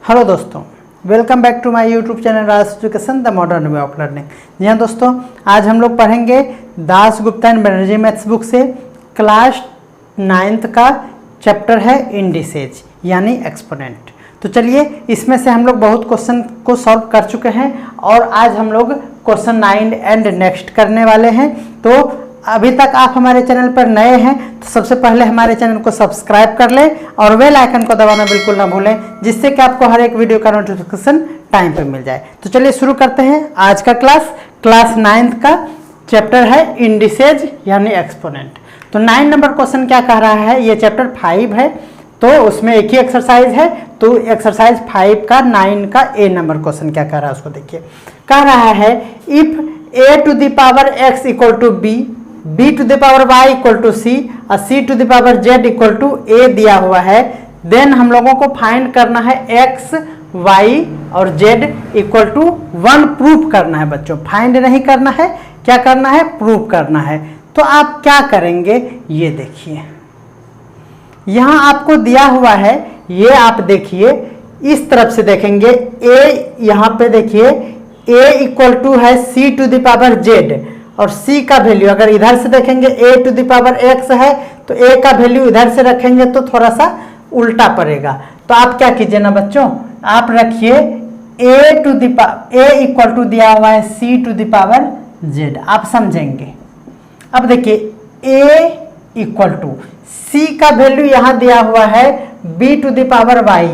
Hello दोस्तों, welcome back to my YouTube channel Raj education the modern way of learning. जी हाँ दोस्तों, आज हम लोग पढ़ेंगे Das Gupta and Banerjee maths book से क्लास 9th का चैप्टर है इंडिसेज यानी एक्सपोनेंट। तो चलिए, इसमें से हम लोग बहुत क्वेश्चन को सॉल्व कर चुके हैं और आज हम लोग क्वेश्चन 9 एंड नेक्स्ट करने वाले हैं। तो अभी तक आप हमारे चैनल पर नए हैं तो सबसे पहले हमारे चैनल को सब्सक्राइब कर लें और बेल आइकन को दबाना बिल्कुल ना भूलें, जिससे कि आपको हर एक वीडियो का नोटिफिकेशन टाइम पे मिल जाए। तो चलिए शुरू करते हैं आज का क्लास 9th का चैप्टर है इंडिसेज यानी एक्सपोनेंट। तो 9 नंबर क्वेश्चन क्या कह रहा है, ये चैप्टर 5 है तो उसमें एक ही एक्सरसाइज है। तो एक्सरसाइज 5 का 9 का ए नंबर क्वेश्चन क्या कह रहा है उसको देखिए। कह रहा है if a to the power x equal to b to the power y equal to c और c to the power z equal to a दिया हुआ है, देन हम लोगों को फाइंड करना है x y और z इक्वल टू 1 प्रूफ करना है। बच्चों फाइंड नहीं करना है, क्या करना है, प्रूफ करना है। तो आप क्या करेंगे ये देखिए, यहाँ आपको दिया हुआ है, ये आप देखिए इस तरफ से देखेंगे a, यहाँ पे देखिए a इक्वल टू है c to the power z और c का वैल्यू अगर इधर से देखेंगे a to the power x है तो a का वैल्यू इधर से रखेंगे तो थोड़ा सा उल्टा पड़ेगा। तो आप क्या कीजिए ना बच्चों, आप रखिए a to the power a equal to दिया हुआ है c to the power z, आप समझेंगे। अब देखिए a इक्वल टू c का वैल्यू यहाँ दिया हुआ है b to the power y,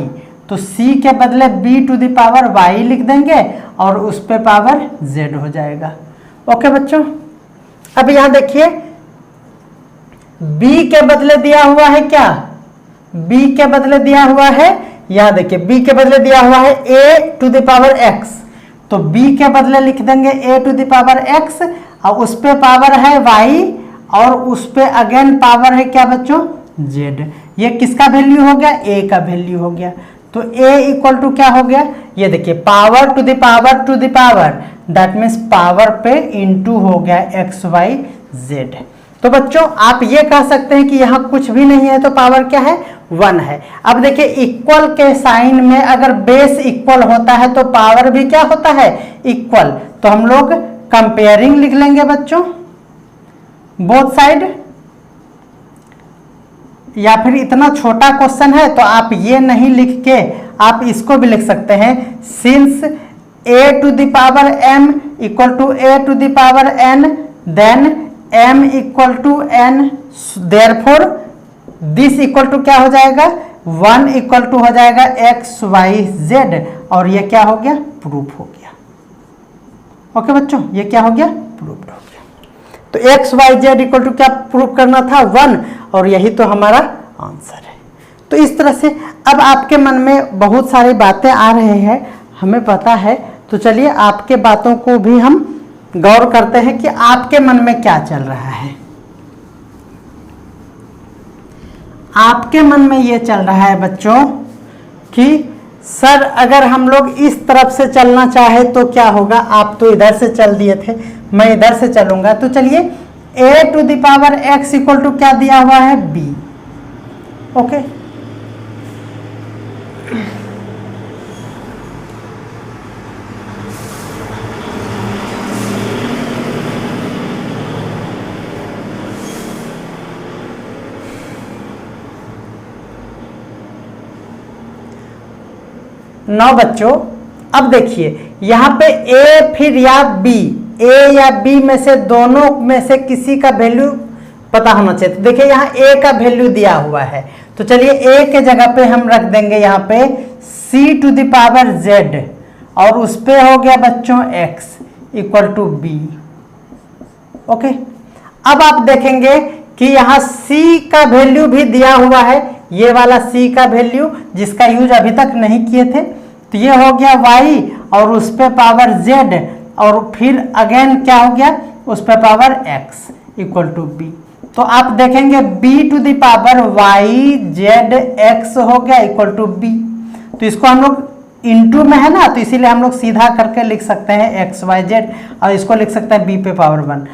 तो c के बदले b to the power y लिख देंगे और उस पे पावर z हो जाएगा। ओके बच्चों, अब यहाँ देखिए b के बदले दिया हुआ है क्या, b के बदले दिया हुआ है, यहाँ देखिए b के बदले दिया हुआ है a to the power x, तो b के बदले लिख देंगे a to the power x और उस पे पावर है y और उस पे अगेन पावर है क्या बच्चों, z। ये किसका वैल्यू हो गया, a का वैल्यू हो गया। तो a इक्वल टू क्या हो गया, ये देखिए power to the power that means power पे इंटू हो गया एक्स वाई जेड। तो बच्चों आप ये कह सकते हैं कि यहाँ कुछ भी नहीं है तो पावर क्या है, 1 है। अब देखिए इक्वल के साइन में अगर बेस इक्वल होता है तो पावर भी क्या होता है, इक्वल। तो हम लोग कंपेयरिंग लिख लेंगे बच्चों बोथ साइड, या फिर इतना छोटा क्वेश्चन है तो आप ये नहीं लिख के आप इसको भी लिख सकते हैं, since a to the power m equal to a to the power n then m equal to n, therefore this equal to क्या हो जाएगा, 1 इक्वल टू हो जाएगा x y z और ये क्या हो गया, प्रूफ हो गया। ओके बच्चों, ये क्या हो गया, प्रूफ हो गया। तो x y z equal to क्या प्रूफ करना था, 1, और यही तो हमारा आंसर है। तो इस तरह से अब आपके मन में बहुत सारी बातें आ रहे हैं, हमें पता है। तो चलिए आपके बातों को भी हम गौर करते हैं कि आपके मन में क्या चल रहा है। आपके मन में ये चल रहा है बच्चों कि सर अगर हम लोग इस तरफ से चलना चाहे तो क्या होगा, आप तो इधर से चल दिए थे, मैं इधर से चलूंगा। तो चलिए a to the power x equal to क्या दिया हुआ है, b। ओके, नौ बच्चों अब देखिए यहाँ पे a फिर या b, a या b में से दोनों में से किसी का वैल्यू पता होना चाहिए। तो देखिए यहाँ a का वैल्यू दिया हुआ है, तो चलिए a के जगह पे हम रख देंगे यहाँ पे c to the power z और उस पे हो गया बच्चों x equal to b। Okay, अब आप देखेंगे कि यहाँ c का वैल्यू भी दिया हुआ है, ये वाला c का वैल्यू जिसका यूज अभी तक नहीं किए थे। तो ये हो गया y और उस पे पावर z और फिर अगेन क्या हो गया, उस पे power x equal to b। तो आप देखेंगे b to the power y z x हो गया इक्वल टू b। तो इसको हम लोग इंटू में है ना, तो इसीलिए हम लोग सीधा करके लिख सकते हैं x y z और इसको लिख सकते हैं b पे पावर 1।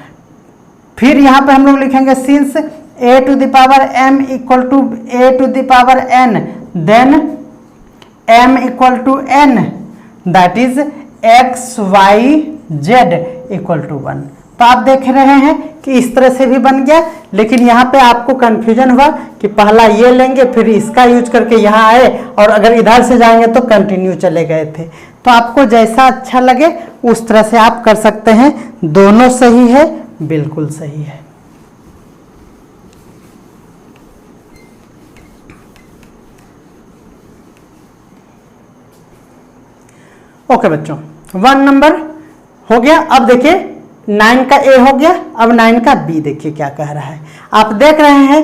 फिर यहाँ पे हम लोग लिखेंगे since a to the power m equal to a to the power n then m equal to n, that is x y z equal to 1। तो आप देख रहे हैं कि इस तरह से भी बन गया, लेकिन यहाँ पे आपको कंफ्यूजन हुआ कि पहला ये लेंगे फिर इसका यूज करके यहाँ आए, और अगर इधर से जाएंगे तो कंटिन्यू चले गए थे। तो आपको जैसा अच्छा लगे उस तरह से आप कर सकते हैं। दोनों सही है, बिल्कुल सही है। ओके बच्चों, 1 नंबर हो गया। अब देखिए 9 का ए हो गया, अब 9 का बी देखिए क्या कह रहा है। आप देख रहे हैं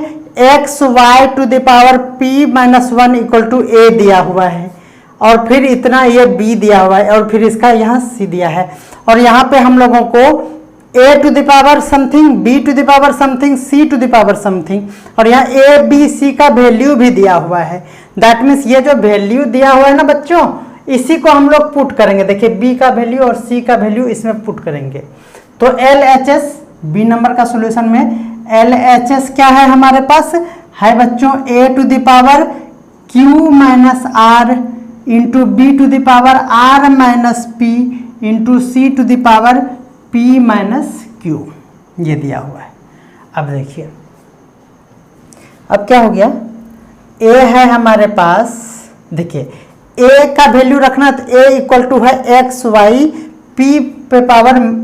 x y to the power p minus 1 equal to a दिया हुआ है, और फिर इतना ये b दिया हुआ है, और फिर इसका यहाँ c दिया है, और यहाँ पे हम लोगों को a to the power something, b to the power something, c to the power something, और यहाँ a b c का वैल्यू भी दिया हुआ है। दैट मीन्स ये जो वैल्यू दिया हुआ है ना बच्चों, इसी को हम लोग पुट करेंगे। देखिए b का वैल्यू और c का वैल्यू इसमें पुट करेंगे। तो LHS बी नंबर का सॉल्यूशन में LHS क्या है हमारे पास है बच्चों, a to the power q minus r into B to the power r minus p into C to the power p minus q, ये दिया हुआ है। अब देखिए अब क्या हो गया, a है हमारे पास, देखिए a का वैल्यू रखना, तो a इक्वल टू है एक्स वाई, p पे पावर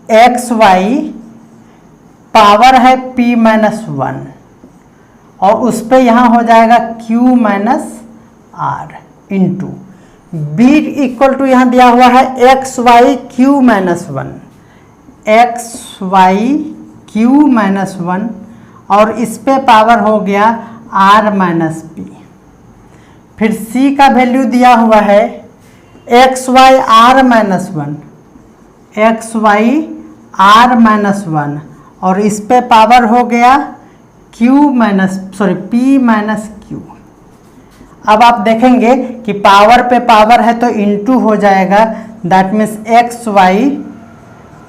एक्स वाई, पावर है p माइनस 1, और उस पर यहाँ हो जाएगा q minus r into b equal to यहाँ दिया हुआ है X Y Q minus 1, X Y Q minus 1, और इस पे पावर हो गया r माइनस p। फिर c का वैल्यू दिया हुआ है X Y r minus 1, X Y r minus 1, और इस पे पावर हो गया p माइनस q। अब आप देखेंगे कि पावर पे पावर है तो इनटू हो जाएगा, that means x y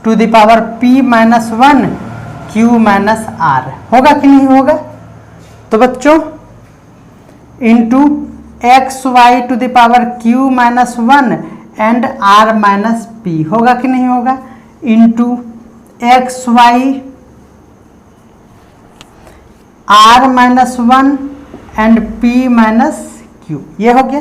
to the power p minus 1 q minus r, होगा कि नहीं होगा। तो बच्चों into x y to the power q minus 1 and r minus p, होगा कि नहीं होगा, into x Y r minus 1 and p minus q, ये हो गया।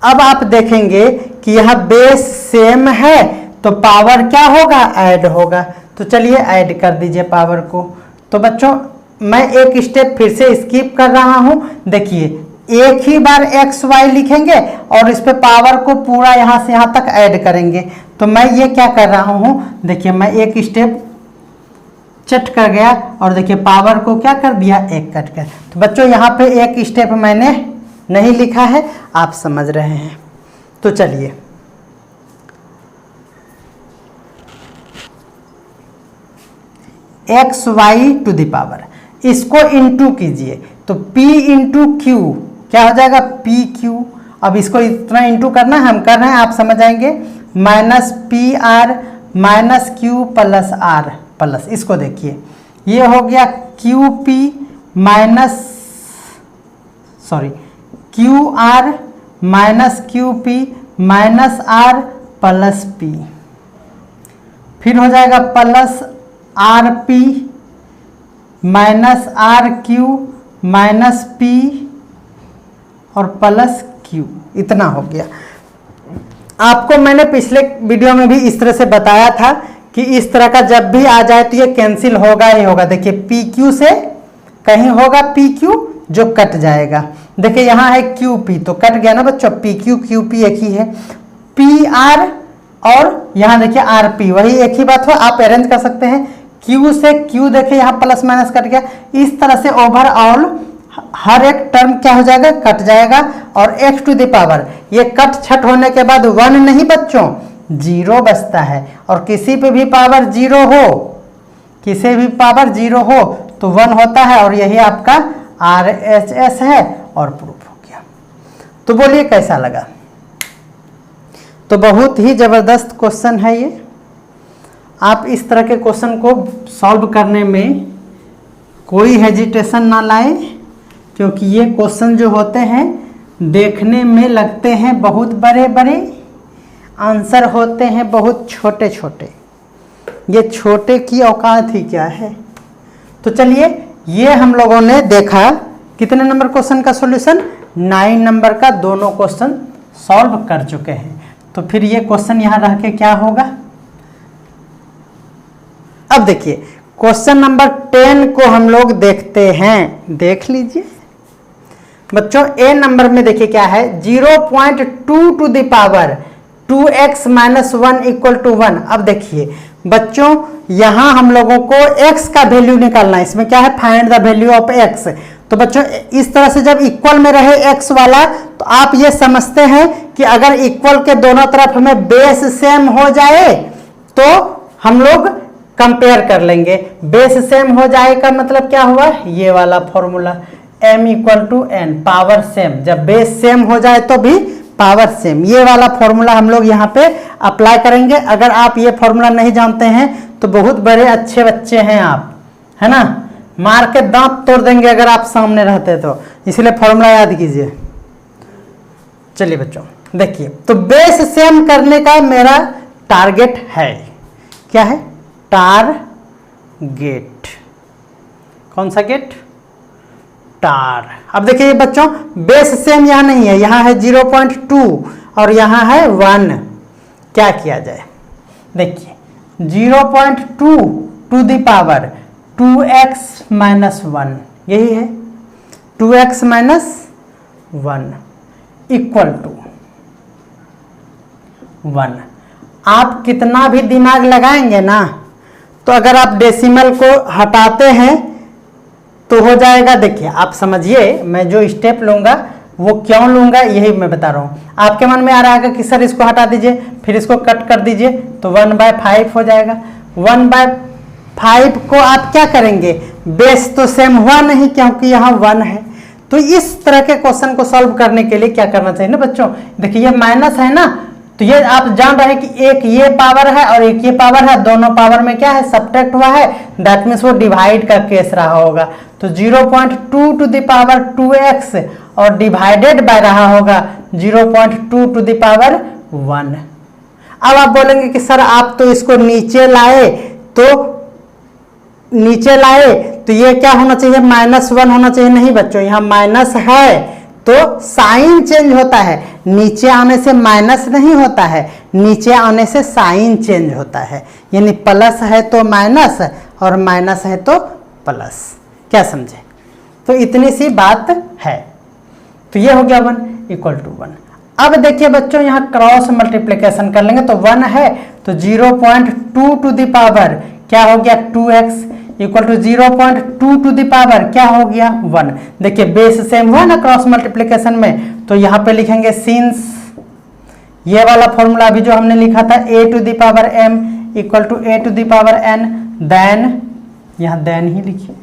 अब आप देखेंगे कि यह बेस सेम है तो पावर क्या होगा, ऐड होगा। तो चलिए ऐड कर दीजिए पावर को। तो बच्चों मैं एक स्टेप फिर से स्किप कर रहा हूं। देखिए एक ही बार एक्स वाई लिखेंगे और इस पे पावर को पूरा यहाँ से यहाँ तक ऐड करेंगे। तो मैं ये क्या कर रहा हूँ, देखिए मैं एक स्टेप चट कर गया और देखिए पावर को क्या कर दिया, एक कट कर। तो बच्चों यहाँ पे एक स्टेप मैंने नहीं लिखा है, आप समझ रहे हैं। तो चलिए x y to the power, इसको इंटू कीजिए तो p इंटू क्यू क्या हो जाएगा, पी क्यू। अब इसको इतना इंटू करना है, हम कर रहे हैं, आप समझ आएंगे। Minus p r minus q plus r plus, इसको देखिए ये हो गया q p minus q r minus q p minus r plus p, फिर हो जाएगा plus r p minus r q minus p और प्लस क्यू, इतना हो गया। आपको मैंने पिछले वीडियो में भी इस तरह से बताया था कि इस तरह का जब भी आ जाए तो ये कैंसिल होगा ही होगा। देखिए पी क्यू से कहीं होगा पी क्यू जो कट जाएगा। देखिए यहाँ है क्यू पी तो कट गया ना बच्चों, पी क्यू क्यू पी एक ही है, पी आर और यहाँ देखिए आर पी वही एक ही बात हो, आप अरेंज कर सकते हैं। क्यू से क्यू देखिए यहाँ प्लस माइनस कट गया। इस तरह से ओवरऑल हर एक टर्म क्या हो जाएगा, कट जाएगा। और एक्स टू द पावर ये कट छट होने के बाद 1 नहीं बच्चों, 0 बचता है। और किसी पे भी पावर 0 हो, किसी भी पावर 0 हो तो 1 होता है, और यही आपका RHS है और प्रूफ हो गया। तो बोलिए कैसा लगा। तो बहुत ही ज़बरदस्त क्वेश्चन है ये। आप इस तरह के क्वेश्चन को सॉल्व करने में कोई हेजिटेशन ना लाएं, क्योंकि ये क्वेश्चन जो होते हैं देखने में लगते हैं बहुत बड़े बड़े, आंसर होते हैं बहुत छोटे छोटे। ये छोटे की औकात ही क्या है। तो चलिए, ये हम लोगों ने देखा कितने नंबर क्वेश्चन का सॉल्यूशन, 9 नंबर का दोनों क्वेश्चन सॉल्व कर चुके हैं। तो फिर ये क्वेश्चन यहाँ रह के क्या होगा। अब देखिए क्वेश्चन नंबर 10 को हम लोग देखते हैं, देख लीजिए बच्चों। ए नंबर में देखिए क्या है, 0.2 to the power 2x minus 1 equal to 1। अब देखिए बच्चों, यहां हम लोगों को x का वैल्यू निकालना है। इसमें क्या है, find the value of x। तो बच्चों इस तरह से जब इक्वल में रहे x वाला, तो आप ये समझते हैं कि अगर इक्वल के दोनों तरफ हमें बेस सेम हो जाए तो हम लोग कंपेयर कर लेंगे। बेस सेम हो जाए का मतलब क्या हुआ, ये वाला formula m equal to n, power same. जब बेस सेम हो जाए तो भी पावर सेम, ये वाला फॉर्मूला हम लोग यहाँ पे अप्लाई करेंगे। अगर आप ये फॉर्मूला नहीं जानते हैं तो बहुत बड़े अच्छे बच्चे हैं आप, है ना, मार के दांत तोड़ देंगे अगर आप सामने रहते तो, इसलिए फॉर्मूला याद कीजिए। चलिए बच्चों देखिए, तो बेस सेम करने का मेरा टारगेट है, क्या है, टारगेट। कौन सा गेट, टार। अब देखिए बच्चों, बेस सेम यहाँ नहीं है, यहाँ है 0.2 और यहाँ है 1। क्या किया जाए, देखिए 0.2 to the power 2x minus 1, यही है 2x माइनस 1 इक्वल टू 1। आप कितना भी दिमाग लगाएंगे ना, तो अगर आप डेसिमल को हटाते हैं तो हो जाएगा। देखिए आप समझिए, मैं जो स्टेप लूंगा वो क्यों लूंगा यही मैं बता रहा हूँ। आपके मन में आ रहा है कि सर इसको हटा दीजिए, फिर इसको कट कर दीजिए, तो 1/5 हो जाएगा। 1/5 को आप क्या करेंगे, बेस तो सेम हुआ नहीं क्योंकि यहाँ 1 है। तो इस तरह के क्वेश्चन को सॉल्व करने के लिए क्या करना चाहिए ना बच्चों, देखिए ये माइनस है ना, तो ये आप जान रहे हैं कि एक ये पावर है और एक ये पावर है, दोनों पावर में क्या है, सब्ट्रैक्ट हुआ है, दैट मीन्स वो डिवाइड का केस रहा होगा। तो 0.2 टू द पावर 2x और डिवाइडेड बाय रहा होगा 0.2 टू द पावर 1। अब आप बोलेंगे कि सर आप तो इसको नीचे लाए, तो ये क्या होना चाहिए, -1 होना चाहिए। नहीं बच्चों, यहाँ माइनस है तो साइन चेंज होता है, नीचे आने से माइनस नहीं होता है, नीचे आने से साइन चेंज होता है। यानी प्लस है तो माइनस और माइनस है तो प्लस। क्या समझे, तो इतनी सी बात है। तो ये हो गया 1 इक्वल टू 1। अब देखिए बच्चों, यहाँ क्रॉस मल्टीप्लिकेशन कर लेंगे तो 1 है तो 0.2 टू द पावर क्या हो गया 2x equal to 0.2 to the power क्या हो गया 1। देखिए बेस सेम हुआ ना क्रॉस मल्टीप्लिकेशन में, तो यहाँ पे लिखेंगे सिंस ये वाला फॉर्मूला अभी जो हमने लिखा था a to the power m equal to a to the power n, then यहाँ देन ही लिखिए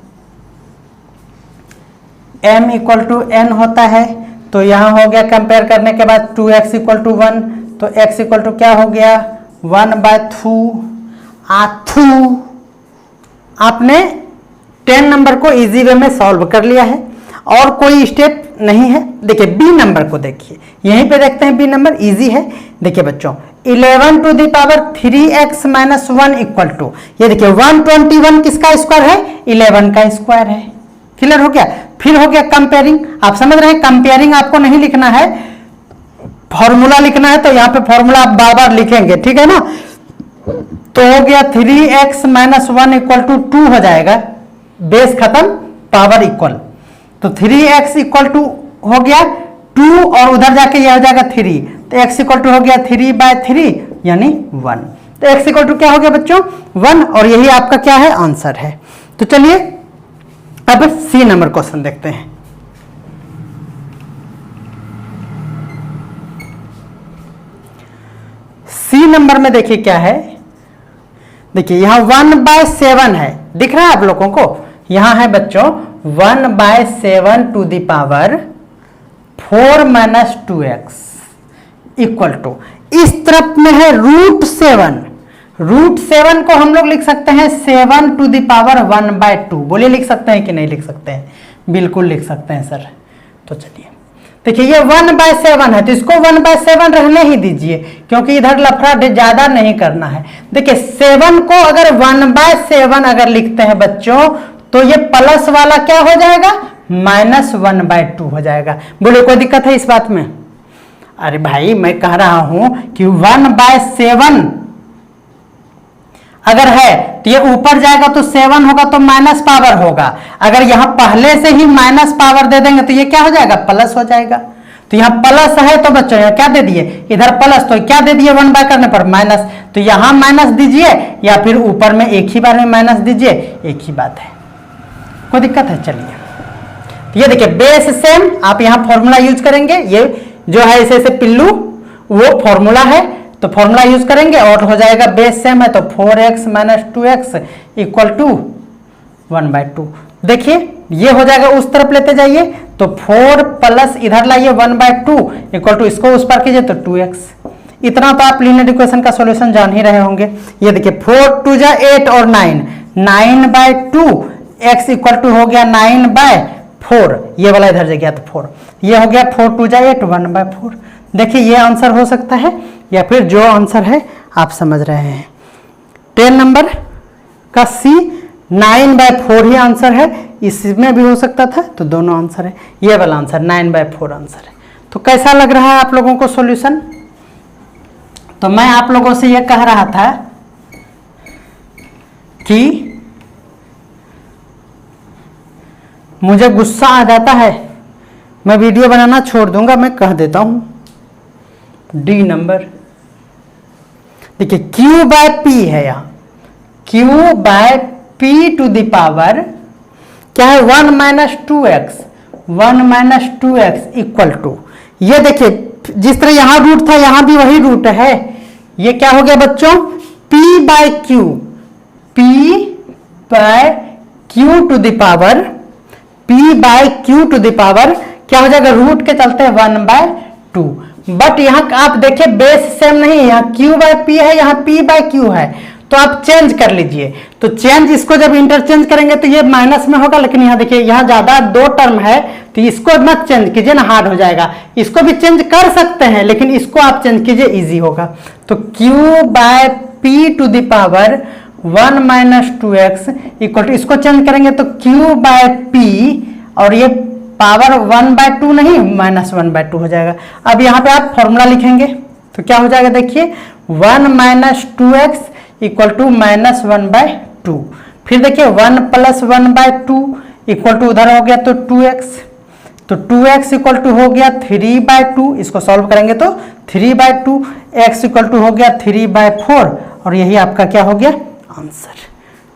m इक्वल टू n होता है। तो यहाँ हो गया कंपेयर करने के बाद 2x इक्वल टू 1, तो x इक्वल टू क्या हो गया 1/2। आपने 10 नंबर को इजी वे में सॉल्व कर लिया है और कोई स्टेप नहीं है। देखिए बी नंबर को देखिए, यहीं पे देखते हैं बी नंबर इजी है। देखिए बच्चों 11 to the power 3x minus 1 equal to, ये देखिए 121 किसका स्क्वायर है, 11 का स्क्वायर है। क्लियर हो गया। फिर हो गया कंपेयरिंग, आप समझ रहे हैं कंपेयरिंग आपको नहीं लिखना है, फॉर्मूला लिखना है, तो यहाँ पे फॉर्मूला आप बार बार लिखेंगे, ठीक है ना। तो हो गया 3x माइनस 1 इक्वल टू 2 हो जाएगा, बेस खत्म पावर इक्वल, तो 3x इक्वल टू हो गया 2 और उधर जाके यह हो जाएगा 3, तो x इक्वल टू हो गया 3/3 यानी 1। तो x इक्वल टू क्या हो गया बच्चों 1, और यही आपका क्या है आंसर है। तो चलिए अब सी नंबर क्वेश्चन देखते हैं। सी नंबर में देखिए क्या है, देखिए यहां 1/7 है, दिख रहा है आप लोगों को, यहां है बच्चों 1/7 to the power 4 minus 2x equal to, इस तरफ में है √7। √7 को हम लोग लिख सकते हैं 7 टू द पावर 1/2। बोलिए लिख सकते हैं कि नहीं लिख सकते हैं, बिल्कुल लिख सकते हैं सर। तो चलिए देखिए ये 1/7 है, तो इसको 1/7 रहने ही दीजिए, क्योंकि इधर लफड़ा ज्यादा नहीं करना है। देखिए 7 को अगर 1/7 अगर लिखते हैं बच्चों, तो ये प्लस वाला क्या हो जाएगा, -1/2 हो जाएगा। बोले कोई दिक्कत है इस बात में? अरे भाई मैं कह रहा हूं कि 1/7 अगर है तो ये ऊपर जाएगा तो 7 होगा तो माइनस पावर होगा। अगर यहां पहले से ही माइनस पावर दे देंगे तो ये क्या हो जाएगा, प्लस हो जाएगा। तो यहां प्लस है तो बच्चों यहाँ क्या दे दिए, इधर प्लस, तो क्या दे दिए 1 करने पर माइनस, तो यहां माइनस दीजिए या फिर ऊपर में एक ही बार में माइनस दीजिए, एक ही बात है, कोई दिक्कत है। चलिए तो ये देखिए बेस सेम, आप यहां फॉर्मूला यूज करेंगे, ये जो है ऐसे पिल्लू वो फॉर्मूला है, तो फॉर्मूला यूज करेंगे और हो जाएगा बेस सेम है तो 4x - 2x = 1/2। देखिए ये हो जाएगा, उस तरफ लेते जाइए तो 4 प्लस इधर लाइए 1/2 = इसको उस पर कीजिए तो 2x। इतना तो आप लीनियर इक्वेशन का सॉल्यूशन जान ही रहे होंगे। ये देखिए 4 2 जा 8 और 9/2 x = हो गया 9/4, ये वाला इधर जा गया तो 4, ये हो गया 4 2 जा 8 1/4। देखिए ये आंसर हो सकता है, या फिर जो आंसर है आप समझ रहे हैं 10 नंबर का C 9/4 ही आंसर है, इसमें भी हो सकता था, तो दोनों आंसर है, ये वाला आंसर 9/4 आंसर है। तो कैसा लग रहा है आप लोगों को सॉल्यूशन? तो मैं आप लोगों से यह कह रहा था कि मुझे गुस्सा आ जाता है, मैं वीडियो बनाना छोड़ दूंगा, मैं कह देता हूं। डी नंबर देखिए Q/P है, यहाँ Q/P⁻, क्या है 1 - 2x, 1 - 2x = ये देखिए जिस तरह यहां रूट था यहां भी वही रूट है, ये क्या हो गया बच्चों P/Q, P/Q⁻, क्या हो जाएगा, रूट के चलते 1/2। बट यहां आप देखिए बेस सेम नहीं है, यहाँ Q/P है, यहाँ P/Q है, तो आप चेंज कर लीजिए। तो चेंज इसको जब इंटरचेंज करेंगे तो ये माइनस में होगा, लेकिन यहाँ देखिए यहाँ ज्यादा 2 टर्म है, तो इसको मत चेंज कीजिए ना, हार्ड हो जाएगा। इसको भी चेंज कर सकते हैं, लेकिन इसको आप चेंज कीजिए, इजी होगा। तो Q/P⁻, 1 - 2x = इसको चेंज करेंगे तो Q/P और ये पावर 1/2 नहीं -1/2 हो जाएगा। अब यहाँ पे आप फॉर्मूला लिखेंगे तो क्या हो जाएगा, देखिए 1 - 2x = -1/2। फिर देखिए 1 + 1/2 = उधर हो गया तो 2x, तो 2x = हो गया 3/2, इसको सॉल्व करेंगे तो 3/2, x = हो गया 3/4, और यही आपका क्या हो गया आंसर।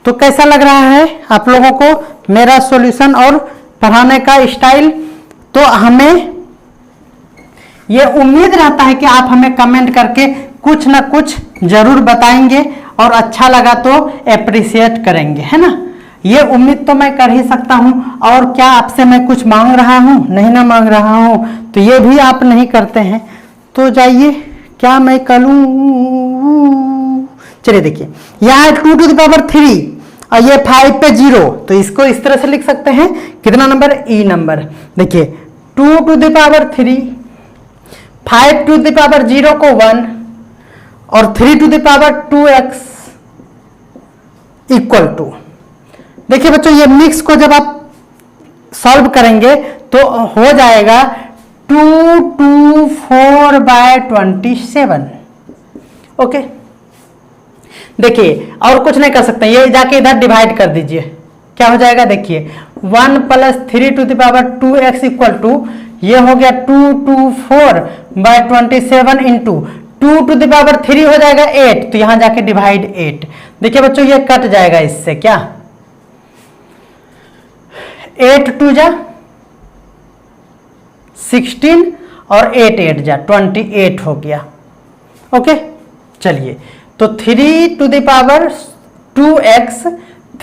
तो कैसा लग रहा है आप लोगों को मेरा सॉल्यूशन और पढ़ाने का स्टाइल? तो हमें ये उम्मीद रहता है कि आप हमें कमेंट करके कुछ ना कुछ जरूर बताएंगे, और अच्छा लगा तो एप्रिशिएट करेंगे, है ना। ये उम्मीद तो मैं कर ही सकता हूं, और क्या आपसे मैं कुछ मांग रहा हूं? नहीं ना मांग रहा हूं, तो ये भी आप नहीं करते हैं। तो जाइए क्या मैं करूं, चलिए देखिए यहाँ 2⁻3 और ये 5 पे 0, तो इसको इस तरह से लिख सकते हैं, कितना नंबर, ई नंबर। देखिए 2⁻3, 5⁻0 को 1 और 3⁻2x = देखिए बच्चों ये मिक्स को जब आप सॉल्व करेंगे तो हो जाएगा 224/27। ओके देखिए और कुछ नहीं कर सकते, ये जाके इधर डिवाइड कर दीजिए, क्या हो जाएगा, देखिए 1 + 3⁻2x = ये हो गया 224/27 इंटू 2⁻3 हो जाएगा 8, तो यहां जाके डिवाइड 8। देखिए बच्चों ये कट जाएगा इससे, क्या 8 2 जा 16 और 8 8 जा 28 हो गया। ओके चलिए तो 3⁻2x =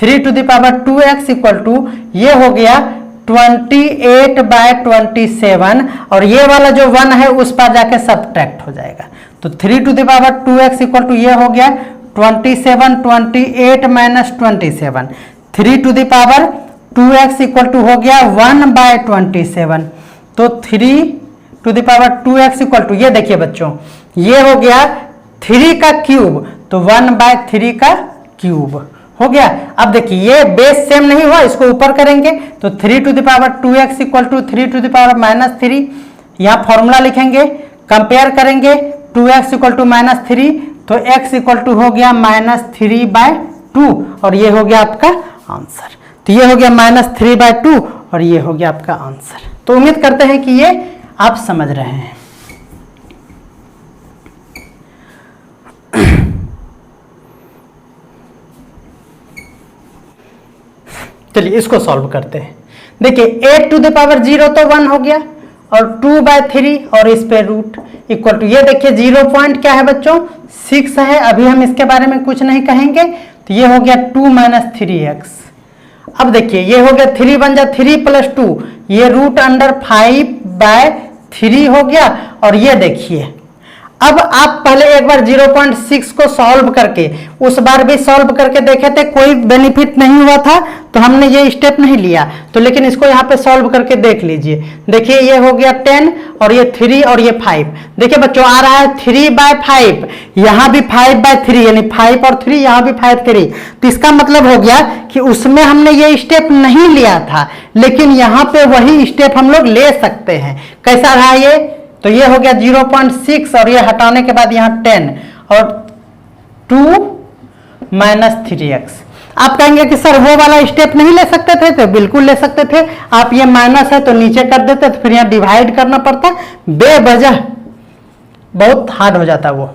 ये हो गया 28/27, और ये वाला जो 1 है उस पर जाके सब्ट्रैक्ट हो जाएगा। तो 3⁻2x = ये हो गया 27, 28 - 27, 3 2x इक्वल टू हो गया 1/27, तो 3 to the power 2x equal to, ये देखिए बच्चों ये हो गया 3 का क्यूब, तो 1/3 का क्यूब हो गया। अब देखिए ये बेस सेम नहीं हुआ, इसको ऊपर करेंगे तो 3 to the power 2x equal to 3 to the power -3, यहाँ फॉर्मूला लिखेंगे, कंपेयर करेंगे 2x इक्वल टू -3, तो x इक्वल टू हो गया -3/2 और ये हो गया आपका आंसर। तो ये हो गया -3/2 और ये हो गया आपका आंसर। तो उम्मीद करते हैं कि ये आप समझ रहे हैं। चलिए इसको सॉल्व करते हैं। देखिए 8 टू द पावर 0 तो 1 हो गया और 2/3 और इस पे रूट इक्वल टू, ये देखिए 0 पॉइंट क्या है बच्चों 6 है, अभी हम इसके बारे में कुछ नहीं कहेंगे, तो ये हो गया 2 - 3x। अब देखिए ये हो गया 3 बन जा 3 + 2, ये √5/3 हो गया। और ये देखिए अब आप पहले एक बार 0.6 को सॉल्व करके, उस बार भी सॉल्व करके देखे थे, कोई बेनिफिट नहीं हुआ था तो हमने ये स्टेप नहीं लिया, तो लेकिन इसको यहाँ पे सॉल्व करके देख लीजिए। देखिए ये हो गया 10 और ये 3 और ये 5। देखिए बच्चों आ रहा है 3/5, यहाँ भी 5/3 यानी 5 और 3, यहाँ भी 5 3। तो इसका मतलब हो गया कि उसमें हमने ये स्टेप नहीं लिया था, लेकिन यहाँ पे वही स्टेप हम लोग ले सकते हैं। कैसा रहा ये, तो ये हो गया 0.6 और ये हटाने के बाद यहाँ 10 और 2 - 3x। आप कहेंगे कि सर वो वाला स्टेप नहीं ले सकते थे, तो बिल्कुल ले सकते थे। आप ये माइनस है तो नीचे कर देते, तो फिर यहाँ डिवाइड करना पड़ता, बेवजह बहुत हार्ड हो जाता वो।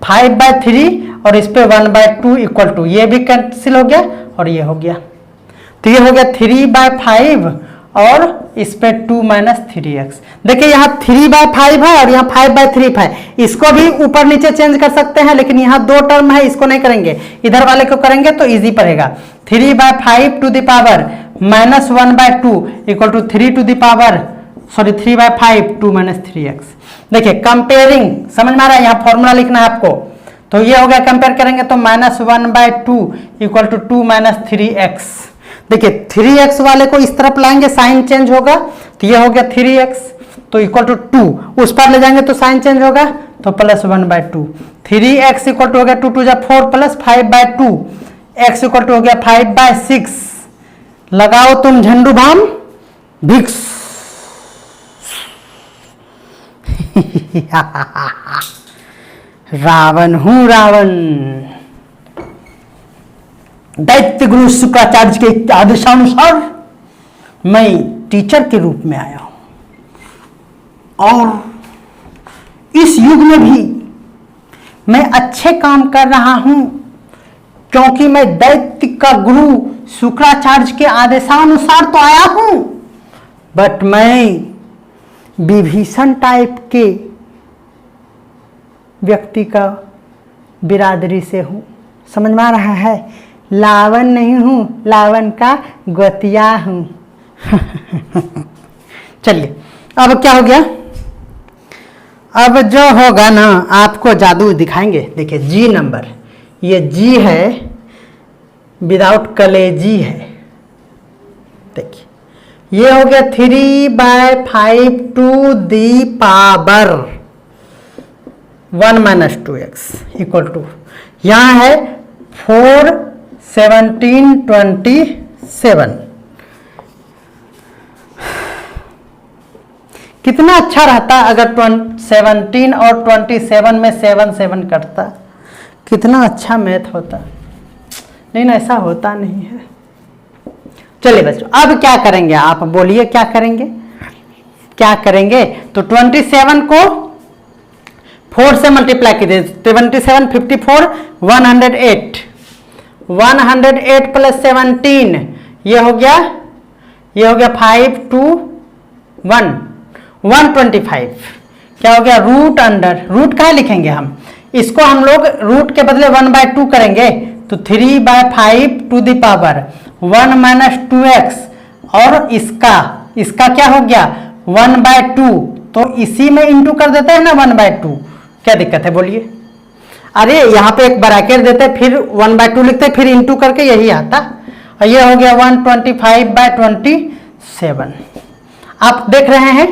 5/3 और इस पे 1/2 इक्वल टू, ये भी कैंसिल हो गया और ये हो गया, तो ये हो गया 3/5 और इस पे 2 - 3x। देखिए यहाँ 3/5 है और यहाँ 5/3 है, इसको भी ऊपर नीचे चेंज कर सकते हैं, लेकिन यहाँ 2 टर्म है, इसको नहीं करेंगे, इधर वाले को करेंगे तो इजी पड़ेगा। 3/5 to the power -1/2 equal to 3 to the power 3/5 2 - 3x। देखिए कंपेयरिंग समझ में आ रहा है, यहाँ फॉर्मूला लिखना है आपको, तो ये हो गया कंपेयर करेंगे तो -1/2 इक्वल टू 2 - 3x। देखिए 3x वाले को इस तरफ लाएंगे, साइन चेंज होगा, तो ये हो गया 3x, तो इक्वल टू 2, उस पर ले जाएंगे तो साइन चेंज होगा, तो +1/2। 3x इक्वल टू हो गया 2 × 2 = 4 + 5/2, x इक्वल टू हो गया 5/6। लगाओ तुम झंडू बाम भिक्स। रावण हूं रावण। दैत्य गुरु शुक्राचार्य के आदेशानुसार मैं टीचर के रूप में आया हूं और इस युग में भी मैं अच्छे काम कर रहा हूं, क्योंकि मैं दैत्य का गुरु शुक्राचार्य के आदेशानुसार तो आया हूं, बट मैं विभीषण टाइप के व्यक्ति का बिरादरी से हूं। समझ में आ रहा है, लावन नहीं हूं, लावन का गोतिया हूं। चलिए अब क्या हो गया, अब जो होगा ना आपको जादू दिखाएंगे। देखिए जी नंबर, ये जी है विदाउट कलेजी है। देखिए ये हो गया 3/5 to the power 1 - 2x equal to, यहाँ है 4 17 27। कितना अच्छा रहता अगर 17 और 27 में 7 7 कटता, कितना अच्छा मैथ होता, लेकिन ऐसा होता नहीं है। चलिए बच्चों अब क्या करेंगे, आप बोलिए क्या करेंगे, क्या करेंगे। तो 27 को 4 से मल्टीप्लाई कीजिए, 27 54 108 + 17 ये हो गया 5 to 1 125। क्या हो गया रूट का लिखेंगे हम, इसको हम लोग रूट के बदले 1/2 करेंगे, तो 3/5 टू द पावर 1 - 2x और इसका क्या हो गया 1/2, तो इसी में इंटू कर देते हैं ना 1/2। क्या दिक्कत है बोलिए, अरे यहाँ पे एक ब्रैकेट देते फिर 1/2 लिखते फिर इंटू करके यही आता, और ये हो गया 125/27। आप देख रहे हैं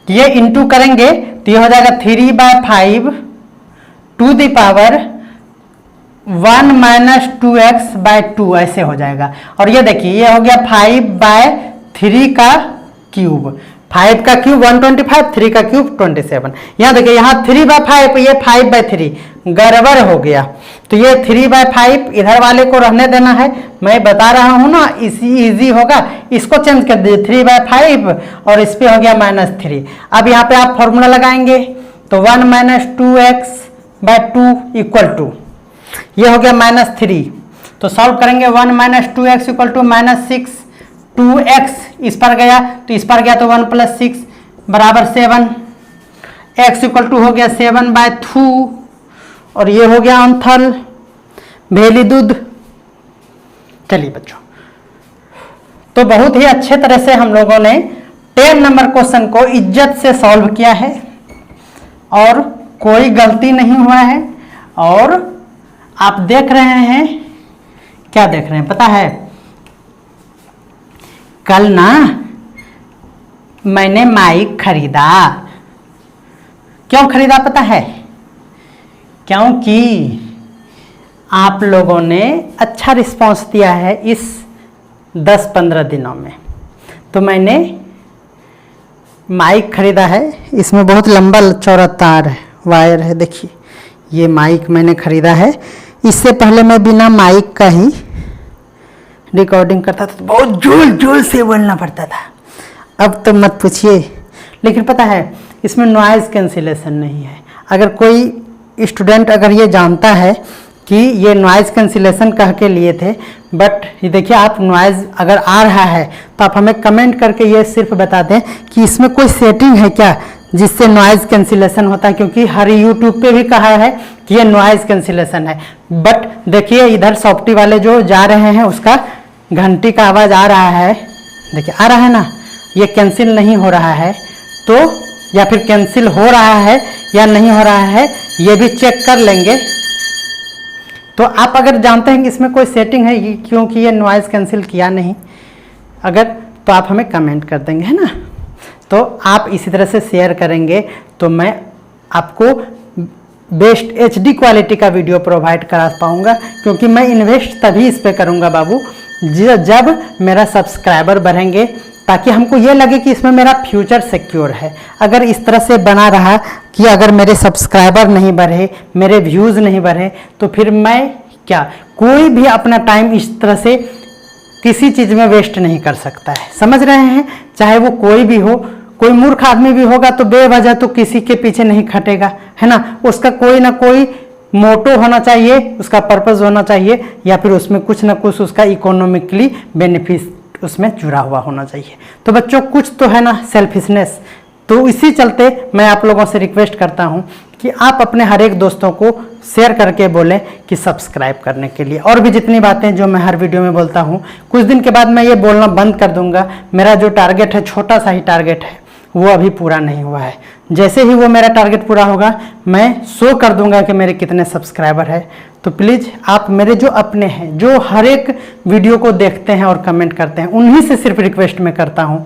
ये इंटू करेंगे तो ये हो जाएगा 3/5 टू द पावर 1 - 2x/2 ऐसे हो जाएगा। और ये देखिए ये हो गया 5/3 का क्यूब, 5 का क्यूब 125, 3 का क्यूब 27। यहाँ देखिए यहाँ 3/5, ये 5/3 गड़बड़ हो गया, तो ये 3/5 इधर वाले को रहने देना है, मैं बता रहा हूँ ना, इजी होगा। इसको चेंज कर दीजिए 3/5 और इस पे हो गया -3। अब यहाँ पे आप फॉर्मूला लगाएंगे तो 1 - 2x/2 = ये हो गया -3। तो सॉल्व करेंगे 1 - 2x = -6, 2x इस पर गया तो इस पर गया तो 1 + 6 = 7, x = हो गया 7/2 और ये हो गया आंसर भेली दूध। चलिए बच्चों, तो बहुत ही अच्छे तरह से हम लोगों ने 10 नंबर क्वेश्चन को इज्जत से सॉल्व किया है और कोई गलती नहीं हुआ है। और आप देख रहे हैं, क्या देख रहे हैं पता है, कल ना मैंने माइक खरीदा। क्यों खरीदा पता है? क्योंकि आप लोगों ने अच्छा रिस्पांस दिया है इस 10-15 दिनों में, तो मैंने माइक खरीदा है। इसमें बहुत लंबा चौड़ा तार है, वायर है, देखिए ये माइक मैंने खरीदा है। इससे पहले मैं बिना माइक का ही रिकॉर्डिंग करता था, तो बहुत जोर से बोलना पड़ता था। अब तो मत पूछिए। लेकिन पता है इसमें नॉइज़ कैंसिलेशन नहीं है। अगर कोई स्टूडेंट अगर ये जानता है कि ये नॉइज़ कैंसिलेशन कह के लिए थे, बट ये देखिए आप नॉइज़ अगर आ रहा है तो आप हमें कमेंट करके ये सिर्फ बता दें कि इसमें कोई सेटिंग है क्या जिससे नॉइज़ कैंसिलेशन होता है, क्योंकि हर यूट्यूब पे भी कहा है कि ये नॉइज़ कैंसिलेशन है। बट देखिए इधर सॉफ्टी वाले जो जा रहे हैं उसका घंटी का आवाज़ आ रहा है, देखिए आ रहा है ना, ये कैंसिल नहीं हो रहा है। तो या फिर कैंसिल हो रहा है या नहीं हो रहा है ये भी चेक कर लेंगे। तो आप अगर जानते हैं कि इसमें कोई सेटिंग है क्योंकि ये नॉइज़ कैंसिल किया नहीं, अगर तो आप हमें कमेंट कर देंगे, है ना। तो आप इसी तरह से शेयर करेंगे तो मैं आपको बेस्ट HD क्वालिटी का वीडियो प्रोवाइड करा पाऊँगा, क्योंकि मैं इन्वेस्ट तभी इस पर करूँगा बाबू जब मेरा सब्सक्राइबर बढ़ेंगे, ताकि हमको ये लगे कि इसमें मेरा फ्यूचर सिक्योर है। अगर इस तरह से बना रहा कि अगर मेरे सब्सक्राइबर नहीं बढ़े, मेरे व्यूज़ नहीं बढ़े, तो फिर मैं क्या कोई भी अपना टाइम इस तरह से किसी चीज़ में वेस्ट नहीं कर सकता है, समझ रहे हैं। चाहे वो कोई भी हो, कोई मूर्ख आदमी भी होगा तो बेवजह तो किसी के पीछे नहीं खटेगा, है ना। उसका कोई ना कोई मोटो होना चाहिए, उसका पर्पज़ होना चाहिए, या फिर उसमें कुछ ना कुछ उसका इकोनॉमिकली बेनिफिट उसमें जुड़ा हुआ होना चाहिए। तो बच्चों कुछ तो है ना सेल्फिशनेस। तो इसी चलते मैं आप लोगों से रिक्वेस्ट करता हूं कि आप अपने हर एक दोस्तों को शेयर करके बोलें कि सब्सक्राइब करने के लिए। और भी जितनी बातें जो मैं हर वीडियो में बोलता हूं, कुछ दिन के बाद मैं ये बोलना बंद कर दूंगा। मेरा जो टारगेट है, छोटा सा ही टारगेट है, वो अभी पूरा नहीं हुआ है। जैसे ही वो मेरा टारगेट पूरा होगा मैं शो कर दूंगा कि मेरे कितने सब्सक्राइबर है। तो प्लीज़ आप मेरे जो अपने हैं, जो हर एक वीडियो को देखते हैं और कमेंट करते हैं, उन्हीं से सिर्फ रिक्वेस्ट मैं करता हूं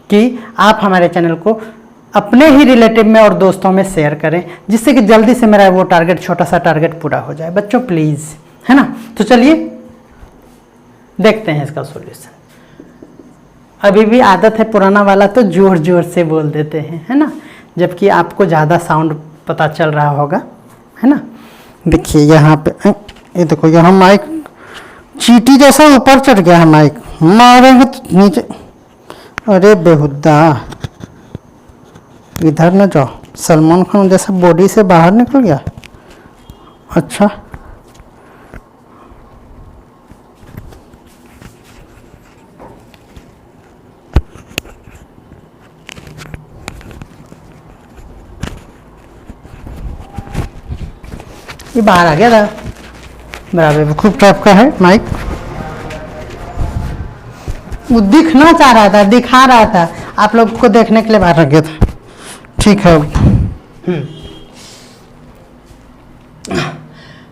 कि आप हमारे चैनल को अपने ही रिलेटिव में और दोस्तों में शेयर करें, जिससे कि जल्दी से मेरा वो टारगेट, छोटा सा टारगेट पूरा हो जाए बच्चों, प्लीज़, है ना। तो चलिए देखते हैं इसका सॉल्यूशन। अभी भी आदत है पुराना वाला, तो जोर जोर से बोल देते हैं, है ना, जबकि आपको ज़्यादा साउंड पता चल रहा होगा, है ना। देखिए यहाँ पे ये देखो, यहाँ माइक चींटी जैसा ऊपर चढ़ गया है, माइक मारेंगे तो नीचे। अरे बेहुदा, इधर न जाओ, सलमान खान जैसा बॉडी से बाहर निकल गया। अच्छा ये बाहर आ गया था, बराबर खूब टाइप का है माइक। वो दिखना चाह रहा था, दिखा रहा था, आप लोग को देखने के लिए बाहर रख गया था। ठीक है,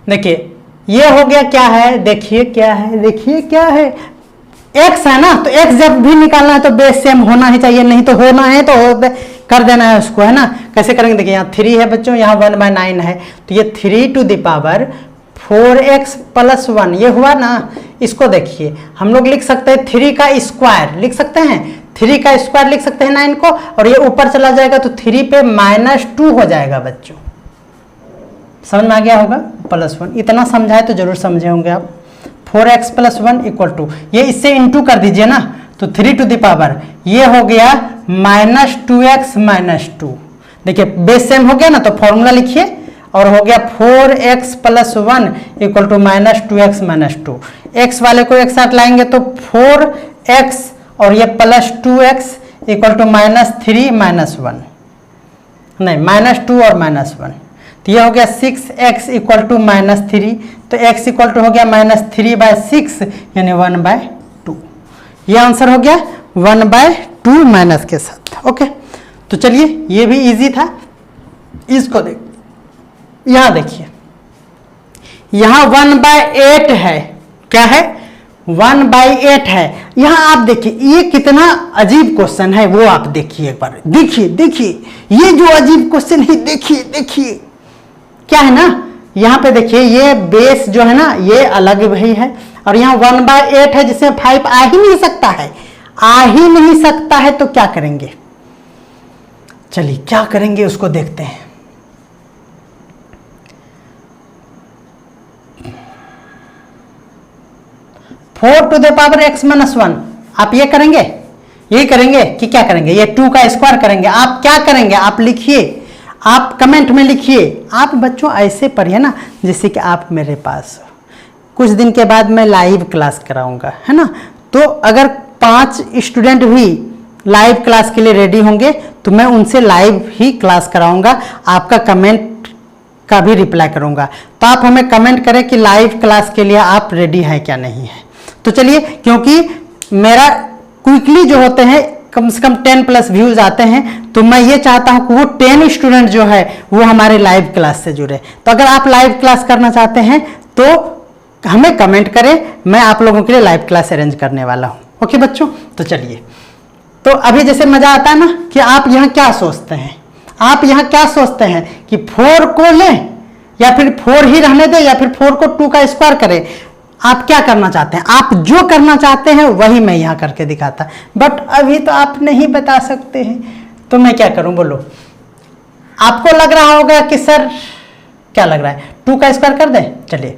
देखिए ये हो गया, क्या है देखिए, क्या है देखिए, क्या है x है ना, तो x जब भी निकालना है तो बेस सेम होना ही चाहिए, नहीं तो होना है तो कर देना है उसको, है ना। कैसे करेंगे, देखिए यहाँ 3 है बच्चों, यहाँ 1/9 है, तो ये 3 टू द पावर 4x + 1 ये हुआ ना। इसको देखिए हम लोग लिख सकते हैं 3 का स्क्वायर लिख सकते हैं, 3 का स्क्वायर लिख सकते हैं 9 को, और ये ऊपर चला जाएगा तो 3 पे -2 हो जाएगा बच्चों। समझ में आ गया होगा, +1 इतना समझाए तो जरूर समझे होंगे आप। 4x + 1 = ये इससे इंटू कर दीजिए ना, तो 3 टू द पावर ये हो गया -2x - 2। देखिए बेस सेम हो गया ना, तो फॉर्मूला लिखिए और हो गया 4x + 1 = -2x - 2। x वाले को एक साथ लाएंगे तो 4x और ये +2x = -3 - 1 नहीं -2 और -1, तो ये हो गया 6x = -3, तो x हो गया -3/6 यानी 1/2। ये आंसर हो गया 1/2 माइनस के साथ। ओके, तो चलिए ये भी इजी था। इसको देख, यहां देखिए यहां 1/8 है, क्या है 1/8 है। यहां आप देखिए ये कितना अजीब क्वेश्चन है, वो आप देखिए एक बार, देखिए ये जो अजीब क्वेश्चन है, देखिए क्या है ना, यहां पे देखिए ये बेस जो है ना ये अलग ही है, और यहाँ 1/8 है जिसमें 5 आ ही नहीं सकता है, तो क्या करेंगे, चलिए क्या करेंगे उसको देखते हैं। Four to the power x - 1 आप ये करेंगे, यही करेंगे कि क्या करेंगे, ये 2 का स्क्वायर करेंगे। आप क्या करेंगे, आप लिखिए, आप कमेंट में लिखिए। आप बच्चों ऐसे पढ़िए ना जैसे कि आप मेरे पास कुछ दिन के बाद मैं लाइव क्लास कराऊंगा, है ना। तो अगर 5 स्टूडेंट भी लाइव क्लास के लिए रेडी होंगे तो मैं उनसे लाइव ही क्लास कराऊंगा, आपका कमेंट का भी रिप्लाई करूंगा। तो आप हमें कमेंट करें कि लाइव क्लास के लिए आप रेडी हैं क्या नहीं है। तो चलिए, क्योंकि मेरा क्विकली जो होते हैं कम से कम 10+ व्यूज आते हैं, तो मैं ये चाहता हूं कि वो 10 स्टूडेंट जो है वो हमारे लाइव क्लास से जुड़े। तो अगर आप लाइव क्लास करना चाहते हैं तो हमें कमेंट करें, मैं आप लोगों के लिए लाइव क्लास अरेंज करने वाला हूं। ओके बच्चों, तो चलिए, तो अभी जैसे मजा आता है ना कि आप यहाँ क्या सोचते हैं, आप यहाँ क्या सोचते हैं कि 4 को लें या फिर 4 ही रहने दें या फिर 4 को 2 का स्क्वायर करें। आप क्या करना चाहते हैं, आप जो करना चाहते हैं वही मैं यहाँ करके दिखाता, बट अभी तो आप नहीं बता सकते हैं, तो मैं क्या करूं बोलो। आपको लग रहा होगा कि सर क्या लग रहा है 2 का स्क्वायर कर दें। चलिए,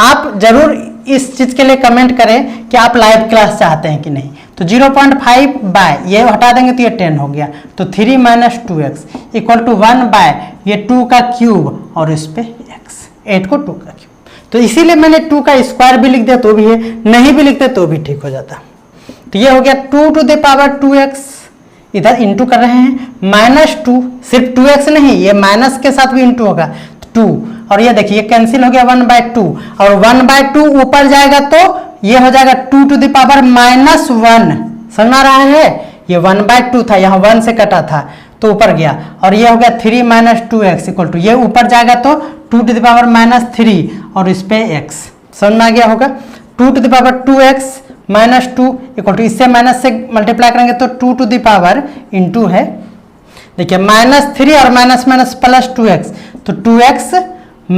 आप जरूर इस चीज के लिए कमेंट करें कि आप लाइव क्लास चाहते हैं कि नहीं। तो 0.5 बाय ये हटा देंगे तो ये 10 हो गया, तो 3 - 2x = 1 बाय ये 2 का क्यूब और इस पे x, 8 को 2 का क्यूब। तो इसीलिए मैंने 2 का स्क्वायर भी लिख दिया तो भी है, नहीं भी लिखते तो भी ठीक हो जाता। तो ये हो गया 2 टू द पावर 2x, इधर इंटू कर रहे हैं -2, सिर्फ 2x नहीं, ये माइनस के साथ भी इंटू होगा 2, और ये देखिए ये कैंसिल हो गया 1/2, और 1/2 ऊपर जाएगा तो ये हो जाएगा 2 टू द पावर -1। समझ में आ रहा है, ये 1/2 था, यहाँ 1 से कटा था तो ऊपर गया, और ये हो गया 3 - 2x = ये ऊपर जाएगा तो 2 टू द पावर -3 और इस पे x। समझ में आ गया होगा। 2 टू द पावर 2x - 2 = इससे माइनस से मल्टीप्लाई करेंगे तो 2 टू द पावर इंटू है, देखिए -3 और माइनस +2x, तो 2x -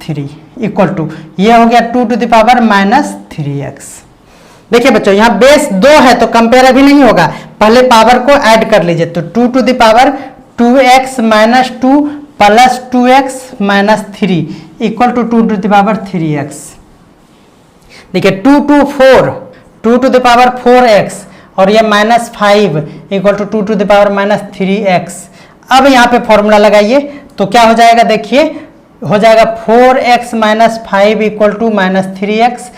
3 = ये हो गया 2 टू द पावर -3x। देखिए बच्चों यहाँ बेस 2 है तो कंपेयर अभी नहीं होगा, पहले पावर को ऐड कर लीजिए। तो 2 to the power 2x - 2 + 2x - 3 = 2 to the power 3x। देखिए 2 to 4, 2 to the power 4x और ये -5 = 2 टू द पावर -3x। अब यहाँ पे फॉर्मूला लगाइए तो क्या हो जाएगा, देखिए हो जाएगा 4x - 5 = -3x।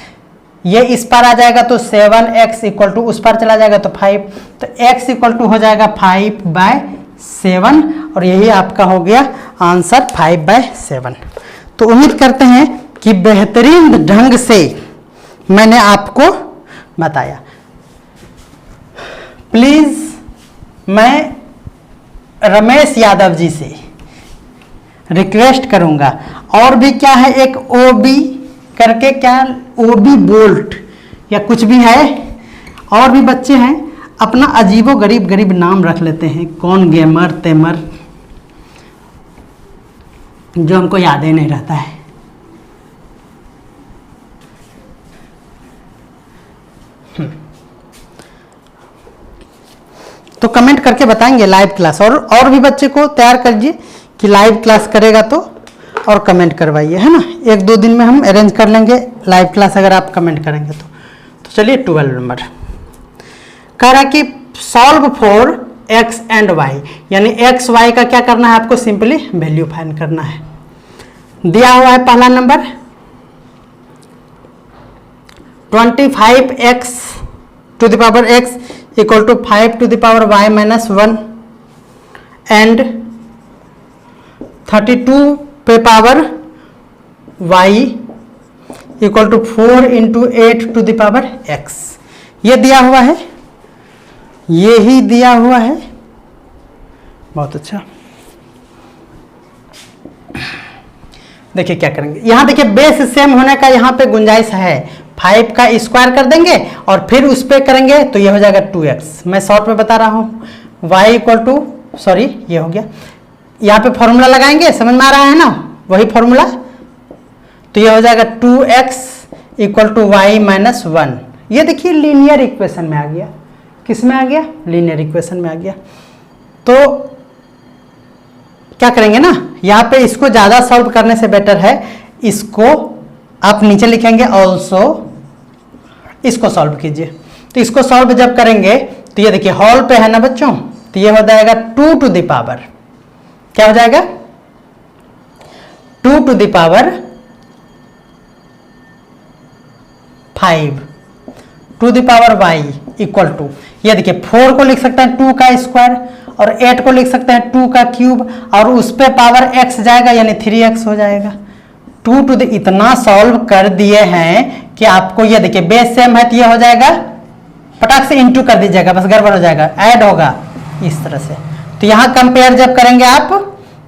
ये इस पर आ जाएगा तो 7x = उस पर चला जाएगा तो 5, तो x = हो जाएगा 5/7, और यही आपका हो गया आंसर 5/7। तो उम्मीद करते हैं कि बेहतरीन ढंग से मैंने आपको बताया। प्लीज मैं रमेश यादव जी से रिक्वेस्ट करूंगा, और भी क्या है एक OB करके, क्या OB बोल्ट या कुछ भी है, और भी बच्चे हैं अपना अजीबो गरीब नाम रख लेते हैं, कौन गेमर तेमर, जो हमको याद ही नहीं रहता है। तो कमेंट करके बताएंगे लाइव क्लास, और भी बच्चे को तैयार करिए कि लाइव क्लास करेगा तो, और कमेंट करवाइए, है ना। 1-2 दिन में हम अरेंज कर लेंगे लाइव क्लास अगर आप कमेंट करेंगे तो चलिए 12 नंबर कह रहा है कि solve for x and y, यानी x y का क्या करना है आपको, सिंपली वैल्यू फाइंड करना है। दिया हुआ है पहला number 25x to the power x equal to 5 to the power y minus 1 and 32 पे power y equal to 4 into 8 to the power x। ये दिया हुआ है, ये ही दिया हुआ है। बहुत अच्छा, देखिए क्या करेंगे, यहां देखिए बेस सेम होने का यहां पे गुंजाइश है। 5 का स्क्वायर कर देंगे और फिर उस पर करेंगे तो ये हो जाएगा 2x। मैं शॉर्ट में बता रहा हूं, y इक्वल टू, सॉरी ये हो गया, यहाँ पे फॉर्मूला लगाएंगे, समझ में आ रहा है ना, वही फॉर्मूला। तो ये हो जाएगा 2x equal to y minus 1। ये देखिए लीनियर इक्वेशन में आ गया, किस में आ गया, लीनियर इक्वेशन में आ गया। तो क्या करेंगे ना, यहाँ पे इसको ज़्यादा सॉल्व करने से बेटर है इसको आप नीचे लिखेंगे ऑल्सो, इसको सॉल्व कीजिए। तो इसको सॉल्व जब करेंगे तो ये देखिए हॉल पे है ना बच्चों, तो ये हो जाएगा 2 टू द पावर, क्या हो जाएगा 2 to the power 5 to the power y equal to, ये देखिए 4 को लिख सकते हैं 2 का स्क्वायर और 8 को लिख सकते हैं 2 का क्यूब, और उस पे पावर x जाएगा यानी 3x हो जाएगा। 2 टू द, इतना सॉल्व कर दिए हैं कि आपको ये देखिए बेस सेम है तो ये हो जाएगा, फटाक से इंटू कर दीजिएगा, बस गड़बड़ हो जाएगा, ऐड होगा इस तरह से। तो यहाँ कंपेयर जब करेंगे आप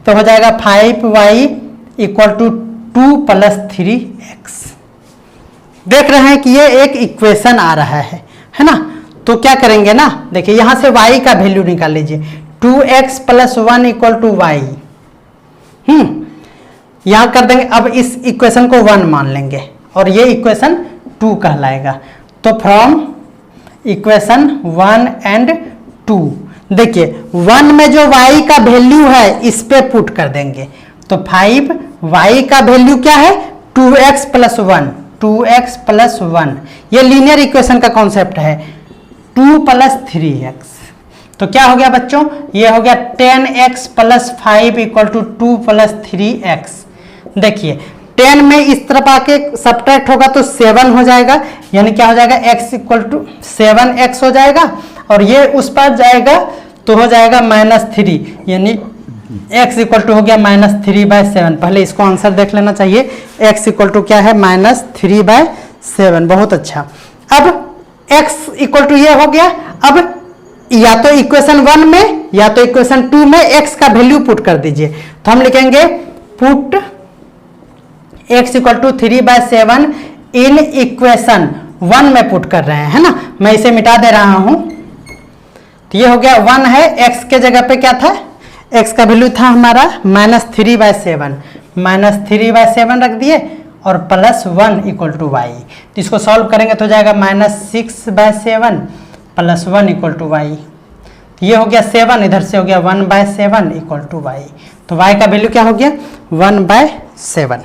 तो हो जाएगा 5y equal to 2 plus 3x। देख रहे हैं कि ये एक इक्वेशन आ रहा है ना। तो क्या करेंगे ना, देखिए यहां से y का वैल्यू निकाल लीजिए, 2x plus 1 equal to y। यहां कर देंगे, अब इस इक्वेशन को 1 मान लेंगे और ये इक्वेशन 2 कहलाएगा। तो फ्रॉम इक्वेशन 1 एंड 2, देखिए 1 में जो y का वैल्यू है इस पे पुट कर देंगे, तो 5y का वैल्यू क्या है 2x प्लस 1, 2x प्लस 1। ये लीनियर इक्वेशन का कॉन्सेप्ट है, 2 प्लस 3x। तो क्या हो गया बच्चों, ये हो गया 10x plus 5 equal to 2 plus 3x। देखिए 10 में इस तरफ आके सब्ट्रैक्ट होगा तो 7 हो जाएगा, यानी क्या हो जाएगा x इक्वल टू 7x हो जाएगा, और ये उस पर जाएगा तो हो जाएगा -3, यानी x इक्वल टू हो गया -3/7। पहले इसको आंसर देख लेना चाहिए, x इक्वल टू क्या है -3/7। बहुत अच्छा, अब x इक्वल टू ये हो गया। अब या तो इक्वेशन 1 में या तो इक्वेशन 2 में x का वैल्यू पुट कर दीजिए, तो हम लिखेंगे put x equal to 3/7 in equation 1 में पुट कर रहे हैं, है ना। मैं इसे मिटा दे रहा हूं, तो ये हो गया 1 है, x के जगह पे क्या था, x का वैल्यू था हमारा -3/7, -3/7 रख दिए और +1 इक्वल टू y। तो इसको सॉल्व करेंगे तो जाएगा -6/7 प्लस 1 इक्वल टू y। तो ये हो गया 7, इधर से हो गया 1/7 इक्वल टू y। तो y का वैल्यू क्या हो गया 1/7।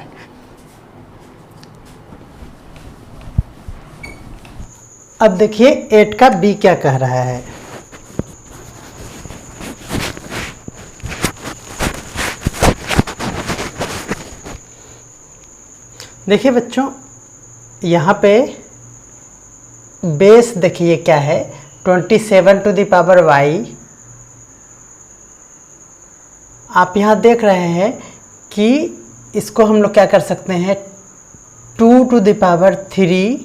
अब देखिए 8 का b क्या कह रहा है। देखिए बच्चों यहाँ पे बेस देखिए क्या है 27 टू द पावर y। आप यहाँ देख रहे हैं कि इसको हम लोग क्या कर सकते हैं 2 टू द पावर 3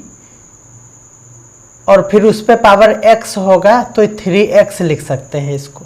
और फिर उस पर पावर x होगा तो 3x लिख सकते हैं इसको,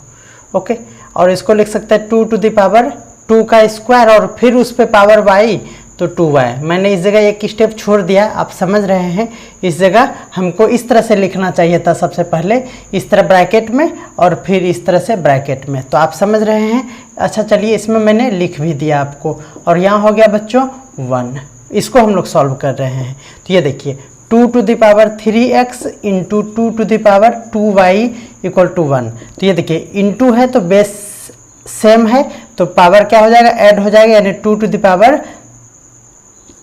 ओके। और इसको लिख सकते हैं 2 टू द पावर 2 का स्क्वायर और फिर उस पर पावर y, तो 2y। मैंने इस जगह एक स्टेप छोड़ दिया, आप समझ रहे हैं। इस जगह हमको इस तरह से लिखना चाहिए था, सबसे पहले इस तरह ब्रैकेट में और फिर इस तरह से ब्रैकेट में, तो आप समझ रहे हैं। अच्छा चलिए, इसमें मैंने लिख भी दिया आपको, और यहाँ हो गया बच्चों 1। इसको हम लोग सॉल्व कर रहे हैं। तो ये देखिए 2 to the power 3x into 2 to the power 2y equal to 1। तो ये देखिए इंटू है तो बेस सेम है, तो पावर क्या हो जाएगा, ऐड हो जाएगा, यानी 2 to the power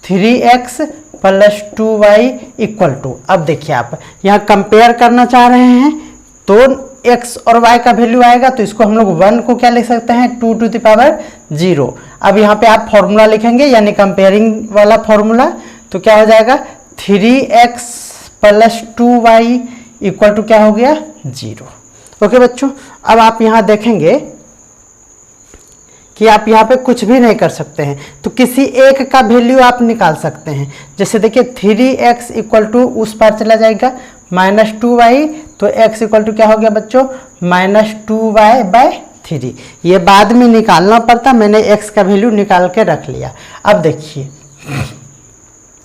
3x plus 2y equal to. अब देखिए आप यहाँ कंपेयर करना चाह रहे हैं तो x और y का वैल्यू आएगा, तो इसको हम लोग 1 को क्या लिख सकते हैं, 2 to the power 0। अब यहाँ पे आप फॉर्मूला लिखेंगे, यानी कंपेयरिंग वाला फॉर्मूला, तो क्या हो जाएगा 3x plus 2y equal to क्या हो गया 0। ओके बच्चों, अब आप यहाँ देखेंगे कि आप यहाँ पे कुछ भी नहीं कर सकते हैं, तो किसी एक का वैल्यू आप निकाल सकते हैं। जैसे देखिए 3x इक्वल टू उस पार चला जाएगा माइनस 2y, तो x इक्वल टू क्या हो गया बच्चों माइनस 2y बाय 3। ये बाद में निकालना पड़ता, मैंने x का वैल्यू निकाल के रख लिया। अब देखिए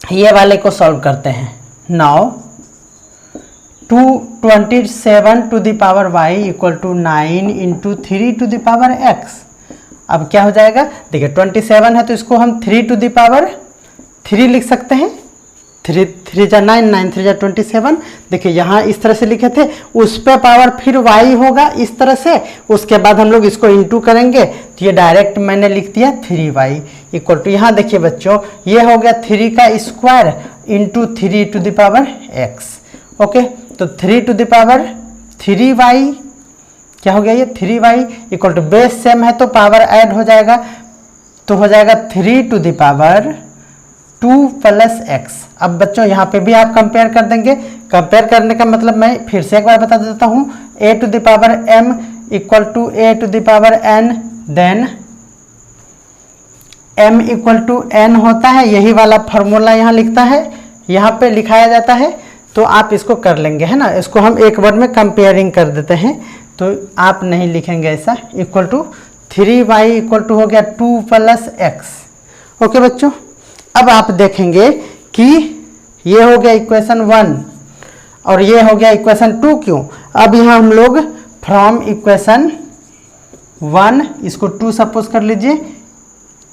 ये वाले को सॉल्व करते हैं। Now 227 to the power y equal to 9 into 3 to the power x। अब क्या हो जाएगा, देखिए 27 है तो इसको हम 3 टू द पावर 3 लिख सकते हैं। 3 3 जा 9, 9 3 जा 27। देखिए यहाँ इस तरह से लिखे थे, उस पे पावर फिर y होगा इस तरह से, उसके बाद हम लोग इसको इंटू करेंगे, तो ये डायरेक्ट मैंने लिख दिया 3y इक्वल टू, यहाँ देखिए बच्चों ये हो गया 3 का square into 3 to the power x। Okay, तो 3 टू द पावर 3y क्या हो गया, ये 3y equal to base same है तो पावर ऐड हो जाएगा, तो हो जाएगा 3 to the power 2 plus x। अब बच्चों यहाँ पे भी आप कंपेयर कर देंगे। कंपेयर करने का मतलब मैं फिर से एक बार बता देता हूँ, a to the power m equal to a to the power n, then m equal to n होता है, यही वाला फॉर्मूला यहाँ लिखता है, यहाँ पे लिखाया जाता है, तो आप इसको कर लेंगे, है ना। इसको हम एक वर्ड में कंपेयरिंग कर देते हैं, तो आप नहीं लिखेंगे ऐसा। Equal to 3y equal to हो गया 2 प्लस x। ओके बच्चों, अब आप देखेंगे कि ये हो गया इक्वेशन 1 और ये हो गया इक्वेशन 2। क्यों, अब यहाँ हम लोग फ्रॉम इक्वेशन 1 इसको 2 सपोज कर लीजिए,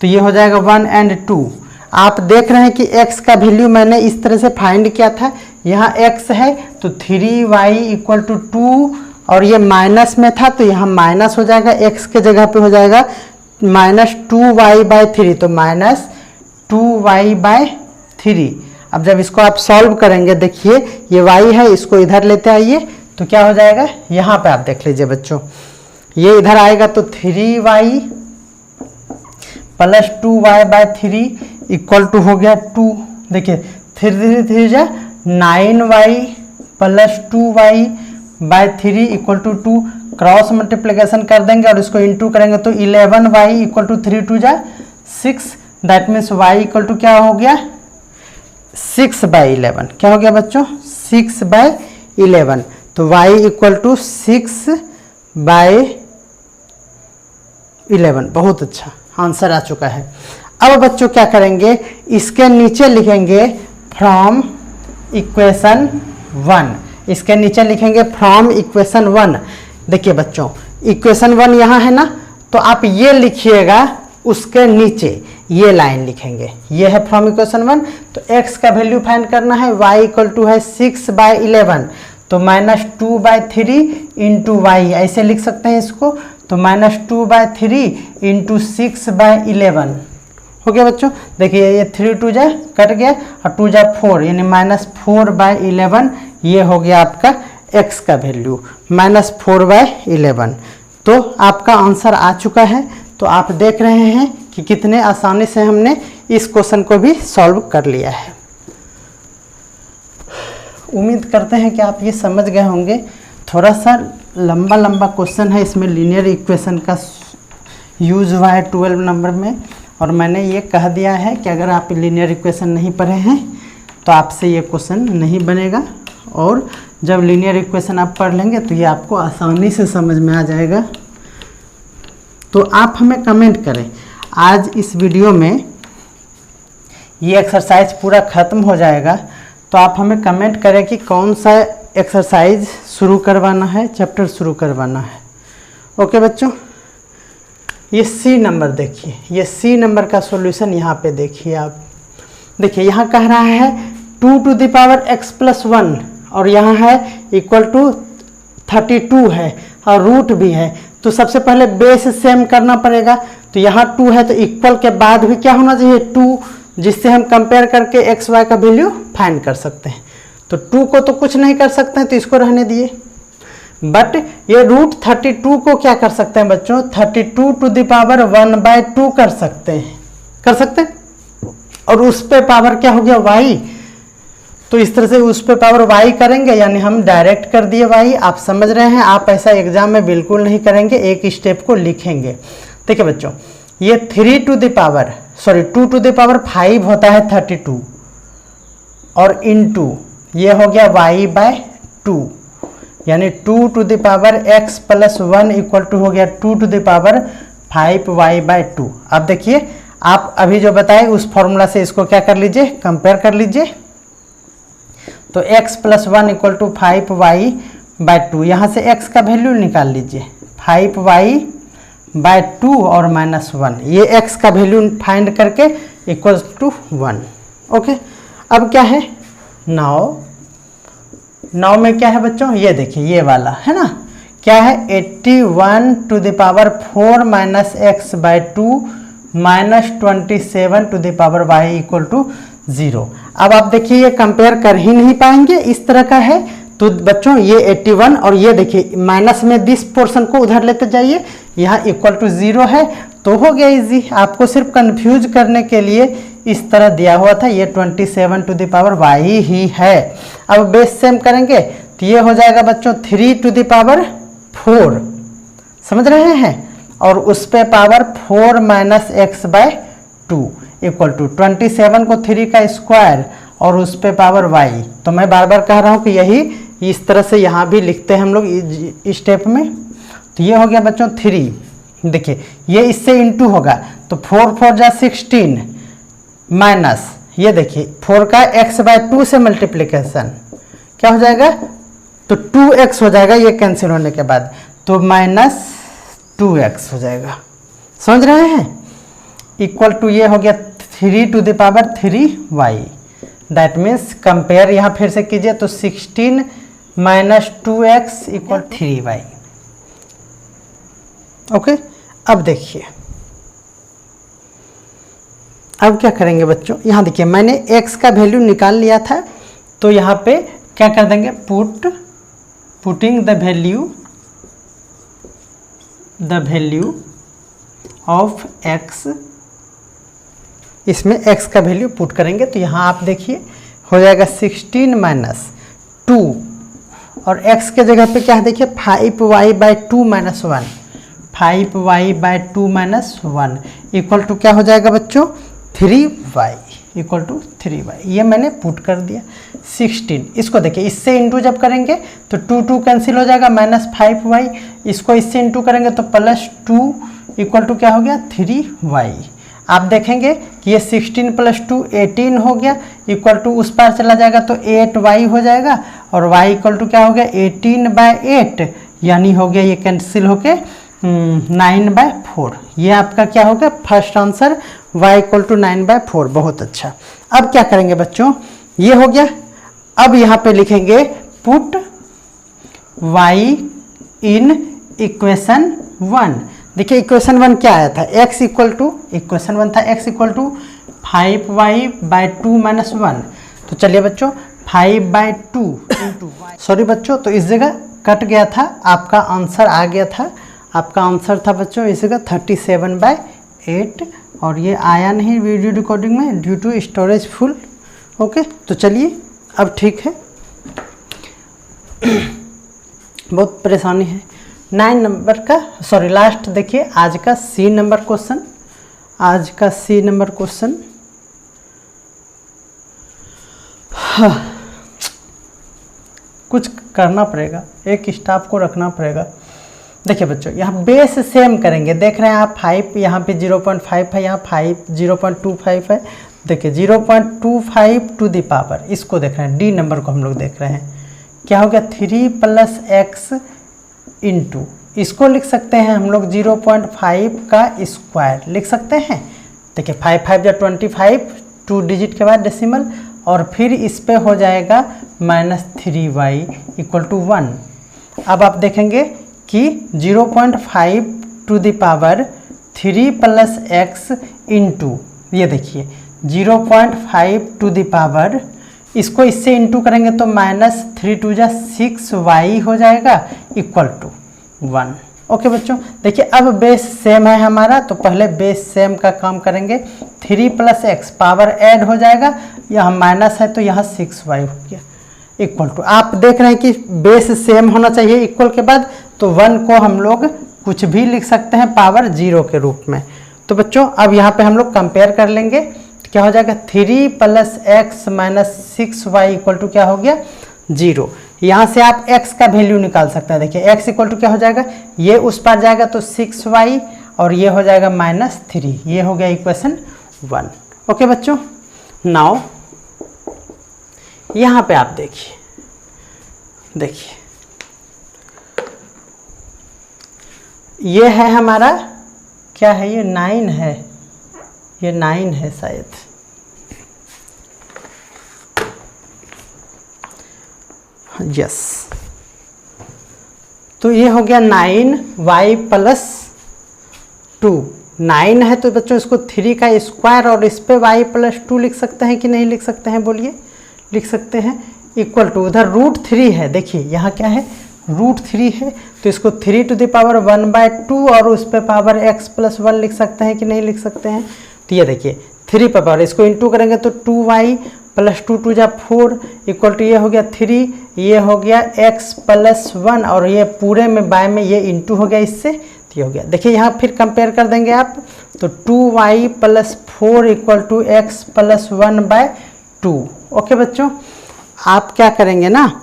तो ये हो जाएगा 1 एंड 2। आप देख रहे हैं कि x का वैल्यू मैंने इस तरह से फाइंड किया था, यहाँ x है तो 3y इक्वल टू 2, और ये माइनस में था तो यहाँ माइनस हो जाएगा, x के जगह पे हो जाएगा माइनस 2y बाय 3, तो माइनस 2y बाय 3। अब जब इसको आप सॉल्व करेंगे, देखिए ये y है, इसको इधर लेते आइए, तो क्या हो जाएगा, यहाँ पे आप देख लीजिए बच्चों, ये इधर आएगा तो 3y plus 2y by 3 equal to हो गया 2। देखिए 3 3 जा 9y plus 2y by 3 equal to 2। Cross multiplication कर देंगे और इसको इंटू करेंगे तो 11y इक्वल टू 3 2 जा 6। That means y equal to क्या हो गया 6 बाई 11। क्या हो गया बच्चों 6 बाई 11, तो y इक्वल टू 6 बाई 11। बहुत अच्छा आंसर आ चुका है। अब बच्चों क्या करेंगे, इसके नीचे लिखेंगे फ्रॉम इक्वेशन 1, इसके नीचे लिखेंगे फ्रॉम इक्वेशन 1। देखिए बच्चों इक्वेशन 1 यहाँ है ना, तो आप ये लिखिएगा, उसके नीचे ये लाइन लिखेंगे, ये है फ्रॉम इक्वेशन 1। तो x का वैल्यू फाइंड करना है, y इक्वल टू है 6 बाई 11, तो माइनस 2 बाई 3 इंटू वाई, ऐसे लिख सकते हैं इसको, तो माइनस 2 बाई 3 इंटू 6 बाई 11 हो गया बच्चों। देखिए ये 3 2 जा कट गया और 2 जा 4, यानी माइनस 4 बाई 11, ये हो गया आपका x का वैल्यू माइनस 4 बाई 11। तो आपका आंसर आ चुका है। तो आप देख रहे हैं कि कितने आसानी से हमने इस क्वेश्चन को भी सॉल्व कर लिया है। उम्मीद करते हैं कि आप ये समझ गए होंगे। थोड़ा सा लंबा क्वेश्चन है, इसमें लीनियर इक्वेशन का यूज हुआ है 12 नंबर में, और मैंने ये कह दिया है कि अगर आप लीनियर इक्वेशन नहीं पढ़े हैं तो आपसे ये क्वेश्चन नहीं बनेगा, और जब लीनियर इक्वेशन आप पढ़ लेंगे तो ये आपको आसानी से समझ में आ जाएगा। तो आप हमें कमेंट करें आज इस वीडियो में ये एक्सरसाइज पूरा ख़त्म हो जाएगा तो आप हमें कमेंट करें कि कौन सा एक्सरसाइज शुरू करवाना है, चैप्टर शुरू करवाना है। ओके बच्चों, ये सी नंबर देखिए, ये सी नंबर का सॉल्यूशन यहाँ पे देखिए आप। देखिए यहाँ कह रहा है 2 to the power x plus 1 और यहाँ है इक्वल टू 32 है और रूट भी है। तो सबसे पहले बेस सेम करना पड़ेगा। तो यहाँ 2 है तो इक्वल के बाद भी क्या होना चाहिए 2, जिससे हम कंपेयर करके एक्स वाई का वैल्यू फाइंड कर सकते हैं। तो 2 को तो कुछ नहीं कर सकते हैं तो इसको रहने दिए, बट ये रूट 32 को क्या कर सकते हैं बच्चों, 32 टू द पावर 1/2 कर सकते हैं, कर सकते हैं। और उस पे पावर क्या हो गया y, तो इस तरह से उस पे पावर y करेंगे, यानी हम डायरेक्ट कर दिए y। आप समझ रहे हैं, आप ऐसा एग्जाम में बिल्कुल नहीं करेंगे, एक स्टेप को लिखेंगे। देखिए बच्चों, ये 2 टू द पावर 5 होता है 32 और इनटू ये हो गया y/2, यानी 2 to the power x plus 1 equal to हो गया 2 टू द पावर 5y/2। अब देखिए, आप अभी जो बताए उस फॉर्मूला से इसको क्या कर लीजिए, कंपेयर कर लीजिए। तो x plus 1 equal to 5y/2, यहाँ से x का वैल्यू निकाल लीजिए, 5y/2 और -1, ये x का वैल्यू फाइंड करके इक्वल्स टू 1। ओके, अब क्या है 9 में क्या है बच्चों, ये देखिए ये वाला है ना, क्या है 81 to the power 4 minus x/2 minus 27 to the power y equal to 0। अब आप देखिए ये कंपेयर कर ही नहीं पाएंगे, इस तरह का है। तो बच्चों ये 81 और ये देखिए माइनस में दिस पोर्शन को उधर लेते जाइए, यहाँ इक्वल टू 0 है तो हो गया इजी। आपको सिर्फ कंफ्यूज करने के लिए इस तरह दिया हुआ था, ये 27 टू द पावर y ही है। अब बेस सेम करेंगे तो ये हो जाएगा बच्चों 3 टू द पावर 4, समझ रहे हैं, और उस पे power 4 minus x/2 equal to 27 को 3 का स्क्वायर और उस पे पावर y। तो मैं बार बार कह रहा हूँ कि यही इस तरह से यहाँ भी लिखते हैं हम लोग इस स्टेप में। तो ये हो गया बच्चों 3, देखिए ये इससे इंटू होगा तो 4 4 जा 16 माइनस ये देखिए 4 का x/2 से मल्टीप्लिकेशन क्या हो जाएगा, तो 2x हो जाएगा ये कैंसिल होने के बाद, तो -2x हो जाएगा, समझ रहे हैं। इक्वल टू ये हो गया 3 to the power 3y, that means compare यहाँ फिर से कीजिए तो 16 minus 2x equal 3y। Okay, अब देखिए अब क्या करेंगे बच्चों, यहाँ देखिए मैंने x का वैल्यू निकाल लिया था, तो यहाँ पे क्या कर देंगे, putting the value of x, इसमें x का वैल्यू पुट करेंगे तो यहाँ आप देखिए हो जाएगा 16 माइनस 2 और x के जगह पे क्या है देखिए 5y/2 minus 1, 5y/2 minus 1 equal to क्या हो जाएगा बच्चों 3y इक्वल टू 3y, ये मैंने पुट कर दिया 16। इसको देखिए इससे इंटू जब करेंगे तो 2 कैंसिल हो जाएगा, -5y, इसको इससे इंटू करेंगे तो +2 इक्वल टू क्या हो गया 3y। आप देखेंगे कि ये 16 + 2 18 हो गया, इक्वल टू उस पार चला जाएगा तो 8y हो जाएगा और y इक्वल टू क्या हो गया 18/8, यानी हो गया ये कैंसिल होके 9/4। ये आपका क्या हो गया first answer, y equal to 9/4। बहुत अच्छा। अब क्या करेंगे बच्चों, ये हो गया। अब यहाँ पे लिखेंगे पुट y इन इक्वेशन 1। देखिए इक्वेशन 1 क्या आया था, x इक्वल टू, इक्वेशन 1 था x equal to 5y/2 minus 1। तो चलिए बच्चों 5/2 इंटू, सॉरी बच्चों तो इस जगह कट गया था, आपका आंसर आ गया था। आपका आंसर था बच्चों इस जगह 37/8 और ये आया नहीं वीडियो रिकॉर्डिंग में due to storage full. Okay, तो चलिए अब ठीक है। बहुत परेशानी है। 9 नंबर का, सॉरी लास्ट देखिए आज का C नंबर क्वेश्चन, आज का C नंबर क्वेश्चन। कुछ करना पड़ेगा, एक स्टाफ को रखना पड़ेगा। देखिए बच्चों यहाँ बेस सेम करेंगे, देख रहे हैं आप 5 यहाँ पे 0.5 है, यहाँ 5 0.25 है। देखिए 0.25 टू द पावर, इसको देख रहे हैं, डी नंबर को हम लोग देख रहे हैं, क्या हो गया 3 + x इंटू, इसको लिख सकते हैं हम लोग 0.5 का स्क्वायर लिख सकते हैं। देखिए 5 5 या 25, 2 डिजिट के बाद डेसिमल, और फिर इस पे हो जाएगा -3y = 1। अब आप देखेंगे कि 0.5 to the power 3 + x into, ये देखिए 0.5 टू द पावर, इसको इससे इंटू करेंगे तो -3 × 2 = 6y हो जाएगा = 1। ओके बच्चों, देखिए अब बेस सेम है हमारा, तो पहले बेस सेम का काम करेंगे। 3 + x पावर ऐड हो जाएगा, यहाँ माइनस है तो यहाँ 6y हो गया = आप देख रहे हैं कि बेस सेम होना चाहिए इक्वल के बाद, तो 1 को हम लोग कुछ भी लिख सकते हैं पावर 0 के रूप में। तो बच्चों अब यहाँ पे हम लोग कंपेयर कर लेंगे, क्या हो जाएगा 3 + x - 6y = क्या हो गया 0। यहाँ से आप x का वैल्यू निकाल सकते हैं। देखिए x = क्या हो जाएगा, ये उस पार जाएगा तो 6y और ये हो जाएगा -3, ये हो गया इक्वेशन 1। ओके बच्चों, नाउ यहाँ पे आप देखिए, ये है हमारा, क्या है ये 9 है, ये 9 है शायद, यस। तो ये हो गया 9y + 2, 9 है तो बच्चों इसको 3 का स्क्वायर और इस पे y + 2 लिख सकते हैं कि नहीं लिख सकते हैं, बोलिए लिख सकते हैं = उधर √3 है। देखिए यहाँ क्या है √3 है, तो इसको 3 × 1/2 और उस पे पावर x + 1 लिख सकते हैं कि नहीं लिख सकते हैं। तो ये देखिए 3 पे पावर, इसको इंटू करेंगे तो 2y + 2 × 2 = 4 = ये हो गया 3, ये हो गया x + 1 और ये पूरे में बाय में ये इंटू हो गया इससे, तो ये हो गया। देखिए यहाँ फिर कंपेयर कर देंगे आप, तो 2y + 4 = x + 1/2। ओके बच्चों, आप क्या करेंगे ना,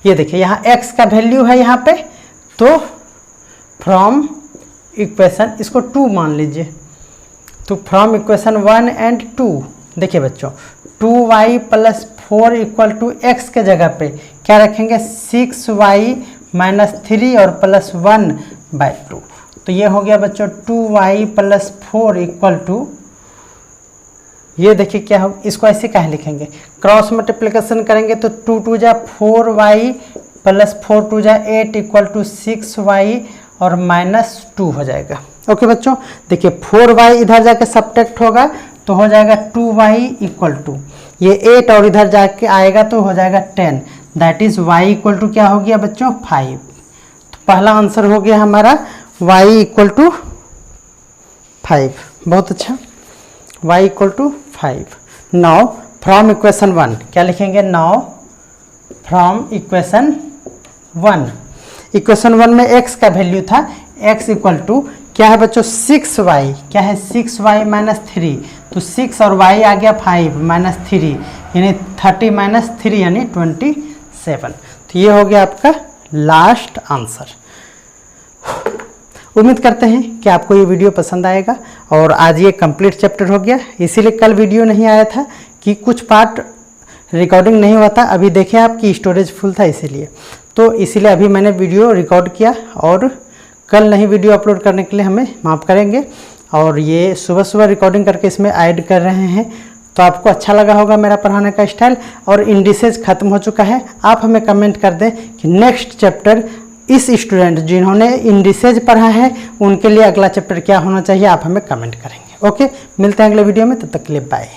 ये देखिए यहाँ x का वैल्यू है यहाँ पे, तो फ्रॉम इक्वेशन इसको 2 मान लीजिए, तो फ्रॉम इक्वेशन 1 और 2, देखिए बच्चों 2y + 4 = x के जगह पे क्या रखेंगे 6y - 3 और +1/2। तो ये हो गया बच्चों 2y + 4 = ये देखिए क्या हो, इसको ऐसे कहाँ लिखेंगे, क्रॉस मल्टीप्लिकेशन करेंगे तो 2 × 2 = 4y + 4 × 2 = 8 = 6y और -2 हो जाएगा। ओके बच्चों, देखिए 4y इधर जाके सब्ट्रैक्ट होगा तो हो जाएगा 2y = ये 8 और इधर जाके आएगा तो हो जाएगा 10, दैट इज y = क्या हो गया बच्चों 5। तो पहला आंसर हो गया हमारा y = 5। बहुत अच्छा, y = 5। नाउ फ्रॉम इक्वेशन 1 क्या लिखेंगे, नाउ फ्रॉम इक्वेशन 1, इक्वेशन 1 में x का वैल्यू था, x = क्या है बच्चों 6y, क्या है 6y - 3, तो 6 और y आ गया 5 - 3 यानी 30 - 3 यानी 27। तो ये हो गया आपका लास्ट आंसर। उम्मीद करते हैं कि आपको ये वीडियो पसंद आएगा और आज ये कंप्लीट चैप्टर हो गया, इसीलिए कल वीडियो नहीं आया था कि कुछ पार्ट रिकॉर्डिंग नहीं हुआ था। अभी देखें आपकी स्टोरेज फुल था इसीलिए, तो इसीलिए अभी मैंने वीडियो रिकॉर्ड किया और कल नहीं वीडियो अपलोड करने के लिए हमें माफ़ करेंगे। और ये सुबह सुबह रिकॉर्डिंग करके इसमें ऐड कर रहे हैं, तो आपको अच्छा लगा होगा मेरा पढ़ाने का स्टाइल। और इंडिसेज ख़त्म हो चुका है, आप हमें कमेंट कर दें कि नेक्स्ट चैप्टर इस स्टूडेंट जिन्होंने इंडिसेज पढ़ा है उनके लिए अगला चैप्टर क्या होना चाहिए, आप हमें कमेंट करेंगे। ओके, मिलते हैं अगले वीडियो में, तब तक के लिए बाय।